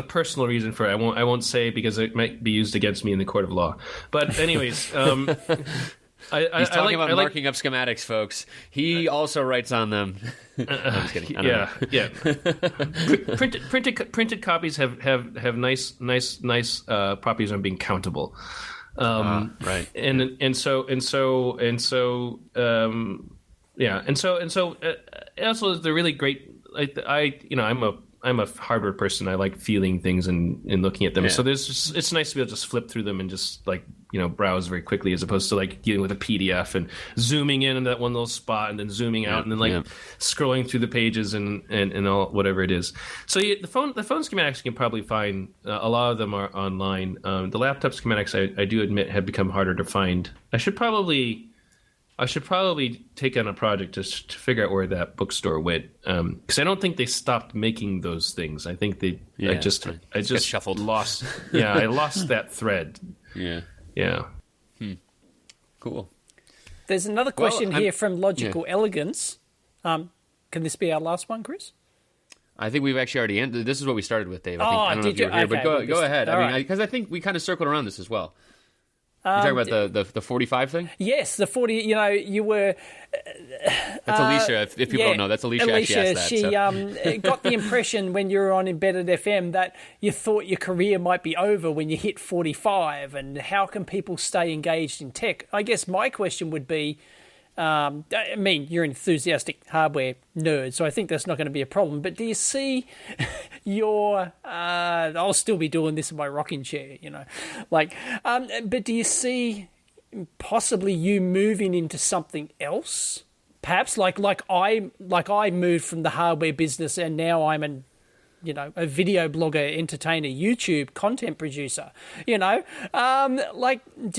personal reason for it. I won't say because it might be used against me in the court of law. But anyways, He's talking about marking up schematics, folks. He also writes on them. I'm just kidding. I don't know. Printed copies have nice properties on being countable. Right. And so also they're really great. I'm a hardware person. I like feeling things and looking at them. Yeah. So it's nice to be able to just flip through them and just browse very quickly, as opposed to like dealing with a PDF and zooming in that one little spot and then zooming out and then scrolling through the pages and all whatever it is. So the phone schematics you can probably find. A lot of them are online. The laptop schematics I do admit have become harder to find. I should probably take on a project to figure out where that bookstore went, because I don't think they stopped making those things. I think I just shuffled. Lost. Yeah, I lost that thread. Yeah. Cool. There's another question here from Logical Elegance. Can this be our last one, Chris? I think we've actually already ended. This is what we started with, Dave. I don't know if you were here, but go ahead. Right. Because I think we kind of circled around this as well. You're talking about the 45 thing? Yes, the 40, you were... That's Alicia, if people don't know. That's Alicia actually asked that. She got the impression when you were on Embedded FM that you thought your career might be over when you hit 45, and how can people stay engaged in tech? I guess my question would be, you're an enthusiastic hardware nerd, so I think that's not going to be a problem. But do you see I'll still be doing this in my rocking chair, but do you see possibly you moving into something else? Perhaps like I moved from the hardware business and now I'm a video blogger, entertainer, YouTube content producer, do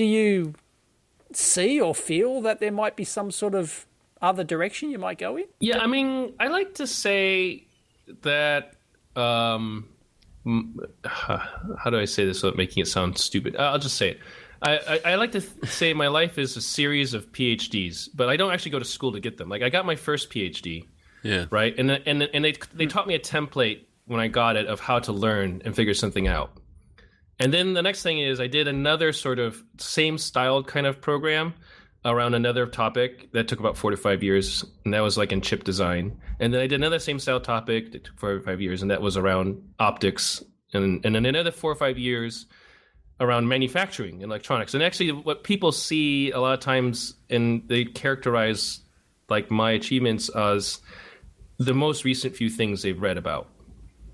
you see or feel that there might be some sort of other direction you might go in? Yeah, I like to say that how do I say this without making it sound stupid? I'll just say it. I like to say my life is a series of PhDs, but I don't actually go to school to get them. Like, I got my first PhD, right, and they taught me a template when I got it of how to learn and figure something out. And then the next thing is I did another sort of same style kind of program around another topic that took about 4 to 5 years, and that was like in chip design. And then I did another same style topic that took 4 or 5 years, and that was around optics. And then another 4 or 5 years around manufacturing and electronics. And actually what people see a lot of times, and they characterize like my achievements as the most recent few things they've read about,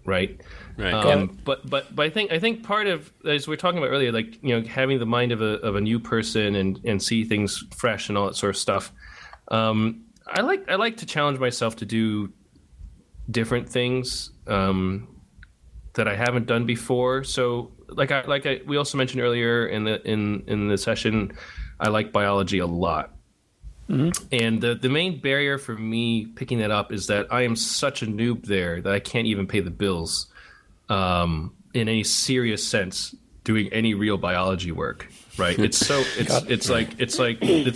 right? Right. But I think part of, as we were talking about earlier, like, having the mind of a new person and see things fresh and all that sort of stuff. I like to challenge myself to do different things that I haven't done before. So we also mentioned earlier in the session, I like biology a lot. Mm-hmm. And the main barrier for me picking that up is that I am such a noob there that I can't even pay the bills in any serious sense doing any real biology work, right? It's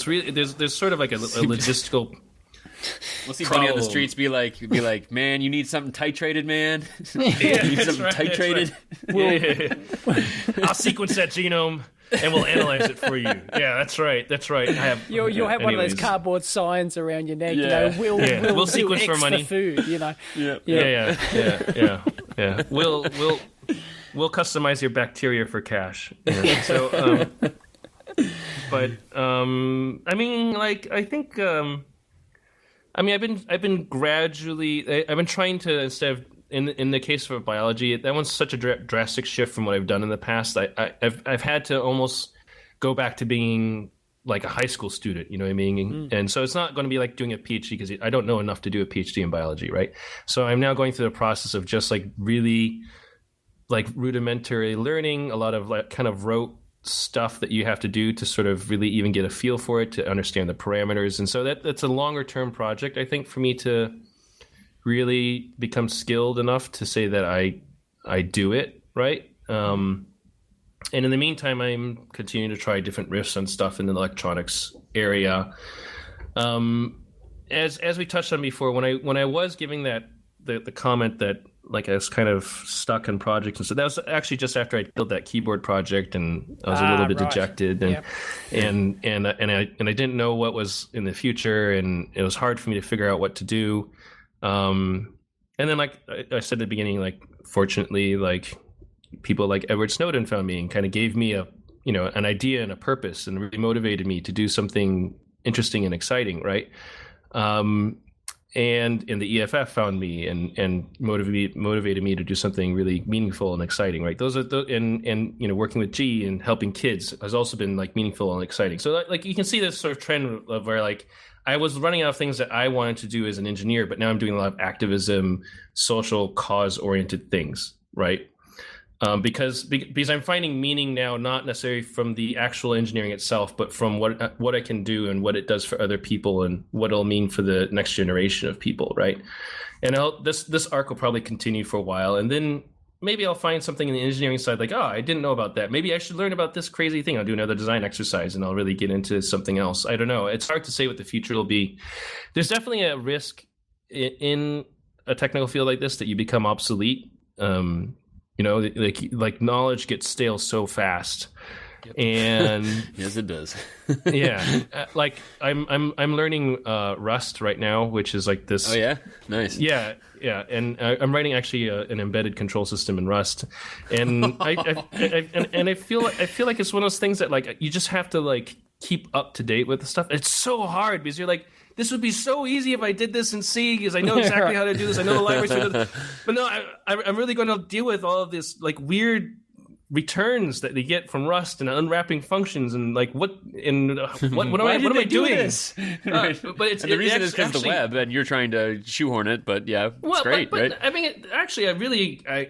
really there's sort of like a logistical. We'll see Bunnie on the streets be like, man, you need something titrated, man. Yeah, you need something titrated. I'll sequence that genome and we'll analyze it for you. Yeah, that's right. You'll have one of those cardboard signs around your neck. Yeah. We'll sequence for money. Food. Yeah. We'll customize your bacteria for cash. Yeah. So, I think. I've been gradually. I've been trying to, instead of in the case of biology, that one's such a drastic shift from what I've done in the past. I've had to almost go back to being like a high school student. You know what I mean? And so it's not going to be like doing a PhD because I don't know enough to do a PhD in biology, right? So I'm now going through the process of just like really like rudimentary learning, a lot of like kind of rote stuff that you have to do to sort of really even get a feel for it, to understand the parameters. And so that's a longer term project, I think, for me to really become skilled enough to say that I do it right. And in the meantime, I'm continuing to try different riffs on stuff in the electronics area. As we touched on before, when I was giving that the comment that like I was kind of stuck in projects, and so that was actually just after I killed that keyboard project, and I was a little bit dejected, and I didn't know what was in the future, and it was hard for me to figure out what to do. And then, like I said at the beginning, like fortunately, like people like Edward Snowden found me and kind of gave me an idea and a purpose, and really motivated me to do something interesting and exciting, right? And the EFF found me and motivated me to do something really meaningful and exciting, right? Those are and working with G and helping kids has also been like meaningful and exciting. So like you can see this sort of trend of where like I was running out of things that I wanted to do as an engineer, but now I'm doing a lot of activism, social cause oriented things, right? Because I'm finding meaning now, not necessarily from the actual engineering itself, but from what I can do and what it does for other people and what it'll mean for the next generation of people, right? And this arc will probably continue for a while, and then maybe I'll find something in the engineering side like, I didn't know about that. Maybe I should learn about this crazy thing. I'll do another design exercise, and I'll really get into something else. I don't know. It's hard to say what the future will be. There's definitely a risk in a technical field like this that you become obsolete. Like knowledge gets stale so fast, and yes, it does. Yeah, like I'm learning Rust right now, which is like this. Oh yeah, nice. Yeah, and I'm writing actually an embedded control system in Rust, and I feel like it's one of those things that like you just have to like keep up to date with the stuff. It's so hard because you're like, this would be so easy if I did this in C because I know exactly how to do this. I know the libraries for this. But no, I'm really going to deal with all of this like weird returns that they get from Rust and unwrapping functions and like what am I doing? This? But it's the reason is because the web and you're trying to shoehorn it. But yeah, it's great, right? I mean, I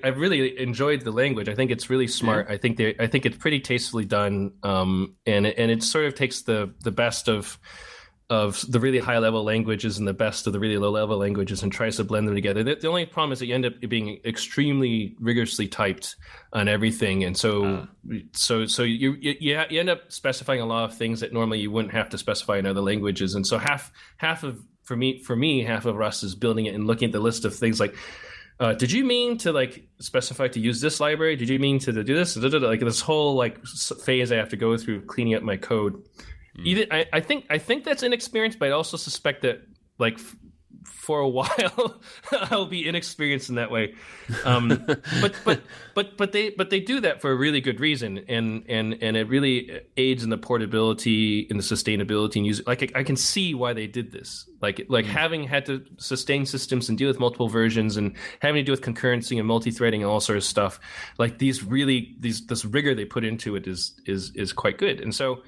really enjoyed the language. I think it's really smart. Yeah. I think it's pretty tastefully done. And it sort of takes the best of the really high level languages and the best of the really low level languages and tries to blend them together. The only problem is that you end up being extremely rigorously typed on everything, and so you end up specifying a lot of things that normally you wouldn't have to specify in other languages. And so half of for me half of Rust is building it and looking at the list of things like, did you mean to like specify to use this library? Did you mean to do this? Like this whole like phase I have to go through cleaning up my code. I think that's inexperienced, but I also suspect that like for a while I'll be inexperienced in that way. But they do that for a really good reason, and it really aids in the portability and the sustainability and use. Like I can see why they did this. Like having had to sustain systems and deal with multiple versions and having to deal with concurrency and multi-threading and all sorts of stuff. Like this rigor they put into it is quite good, and so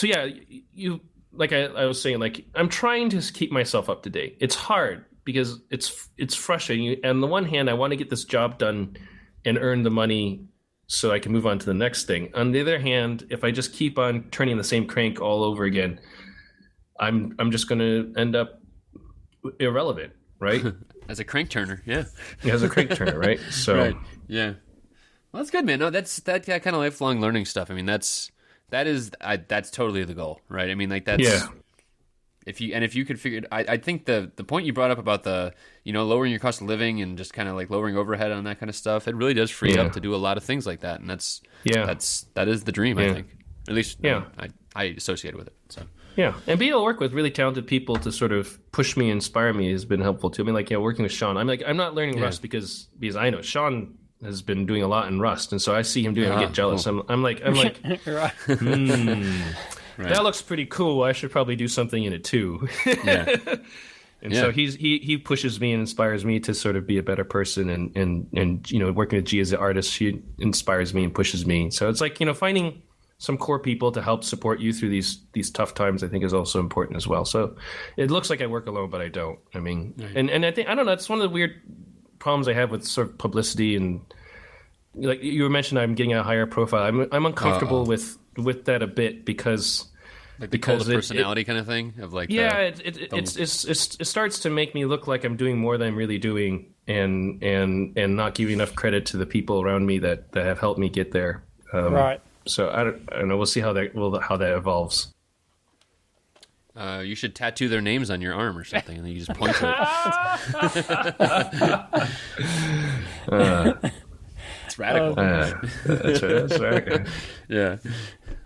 yeah, you like I was saying, like I'm trying to keep myself up to date. It's hard because it's frustrating. And on the one hand, I want to get this job done and earn the money so I can move on to the next thing. On the other hand, if I just keep on turning the same crank all over again, I'm just going to end up irrelevant, right? As a crank turner, yeah. As a crank turner, right? So right. Yeah. Well, that's good, man. No, that's that kind of lifelong learning stuff. I mean, that's totally the goal, right? I mean, like that's if you could figure it, I think the point you brought up about the lowering your cost of living and just kind of like lowering overhead on that kind of stuff, it really does free up to do a lot of things like that, and that is the dream, I think. At least I associate with it. So and being able to work with really talented people to sort of push me, inspire me has been helpful too. I mean, like working with Sean, I'm not learning Rust because I know Sean has been doing a lot in Rust, and so I see him doing it and get jealous. Cool. I'm like, right. That looks pretty cool. I should probably do something in it too. Yeah. So he pushes me and inspires me to sort of be a better person, and working with G as an artist, she inspires me and pushes me. So it's like finding some core people to help support you through these tough times, I think, is also important as well. So it looks like I work alone, but I don't. I mean, and I think I don't know. It's one of the weird problems I have with sort of publicity, and like you mentioned, I'm getting a higher profile. I'm uncomfortable with that a bit because the personality kind of thing of like it starts to make me look like I'm doing more than I'm really doing, and not giving enough credit to the people around me that have helped me get there. Right. So I don't know. We'll see how that evolves. You should tattoo their names on your arm or something, and then you just point to it. It's radical. That's right. Yeah,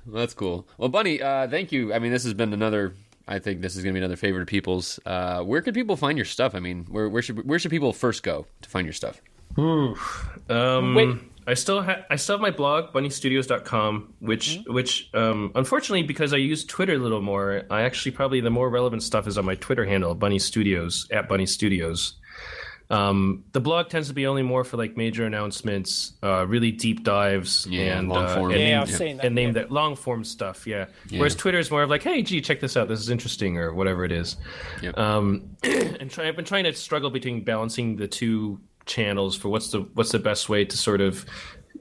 well, that's cool. Well, Bunnie, thank you. I mean, this has been another. I think this is going to be another favorite of people's. Where can people find your stuff? I mean, where should people first go to find your stuff? I still have my blog, bunniestudios.com, which unfortunately, because I use Twitter a little more, I actually probably the more relevant stuff is on my Twitter handle, Bunnie Studios, at Bunnie Studios. The blog tends to be only more for like major announcements, really deep dives, and long form. I've seen that. And name that long form stuff. Yeah. Whereas Twitter is more of like, hey, gee, check this out. This is interesting, or whatever it is. Yep. And I've been trying to struggle between balancing the two channels for what's the best way to sort of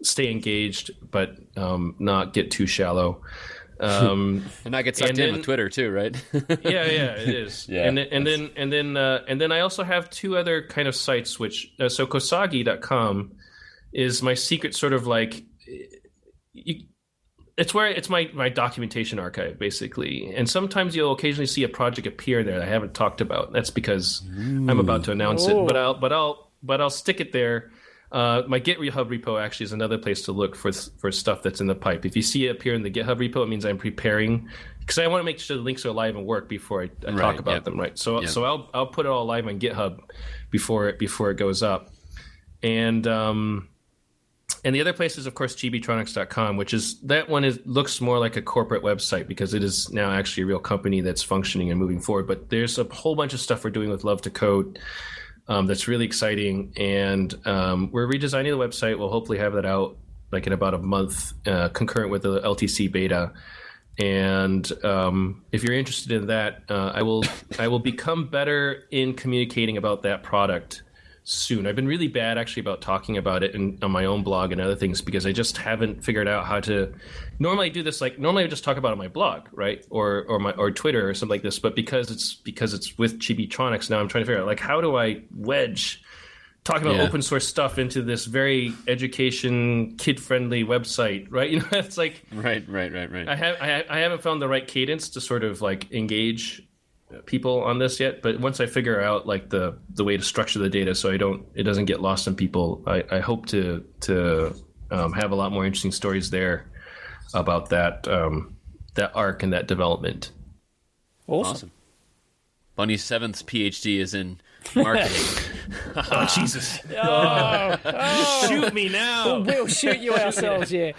stay engaged, but not get too shallow. And not get sucked in with Twitter too, right? yeah, it is. Yeah, and then I also have two other kind of sites, which so Kosagi.com is my secret sort of like it's my documentation archive basically, and sometimes you'll occasionally see a project appear there that I haven't talked about. That's because I'm about to announce it, but I'll stick it there. My GitHub repo actually is another place to look for stuff that's in the pipe. If you see it appear in the GitHub repo, it means I'm preparing, because I want to make sure the links are live and work before I talk about them, right? So I'll put it all live on GitHub before it goes up, and the other place is of course Chibitronics.com, which is looks more like a corporate website because it is now actually a real company that's functioning and moving forward. But there's a whole bunch of stuff we're doing with Love to Code. That's really exciting, and we're redesigning the website. We'll hopefully have that out like in about a month, concurrent with the LTC beta. And if you're interested in that, I will become better in communicating about that product soon. I've been really bad actually about talking about it on my own blog and other things because I just haven't figured out how to. Normally I do this normally I just talk about it on my blog, right, or Twitter or something like this. But because it's with Chibitronics now, I'm trying to figure out like how do I wedge talking about open source stuff into this very education kid friendly website, right? You know, it's like right. I haven't found the right cadence to sort of like engage people on this yet, but once I figure out like the way to structure the data so it doesn't get lost on people, I hope to have a lot more interesting stories there about that arc and that development. Awesome. Bunnie's 7th PhD is in marketing. Oh, Jesus. Shoot me now. We'll shoot you ourselves, yeah.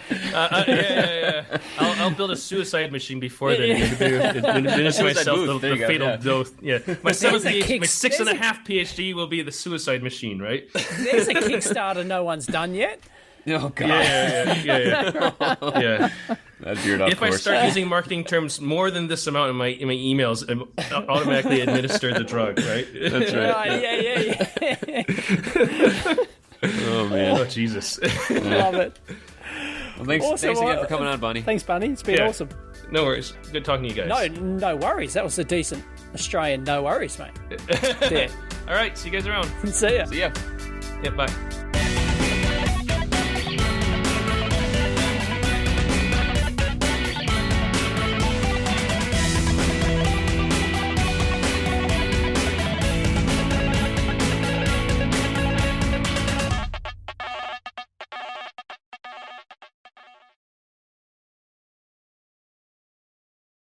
I'll build a suicide machine before then. Administer myself the fatal dose. Yeah. My 6.5 PhD will be the suicide machine, right? There's a Kickstarter no one's done yet. Oh, God. Yeah. That veered off if course. I start using marketing terms more than this amount in my emails, I automatically administer the drug, right? That's right. Yeah. Oh, man. Oh, Jesus. Love it. Well, thanks again for coming on, Bunnie. Thanks, Bunnie. It's been awesome. No worries. Good talking to you guys. No worries. That was a decent Australian no worries, mate. Yeah. All right. See you guys around. See ya. See ya. Yeah, bye.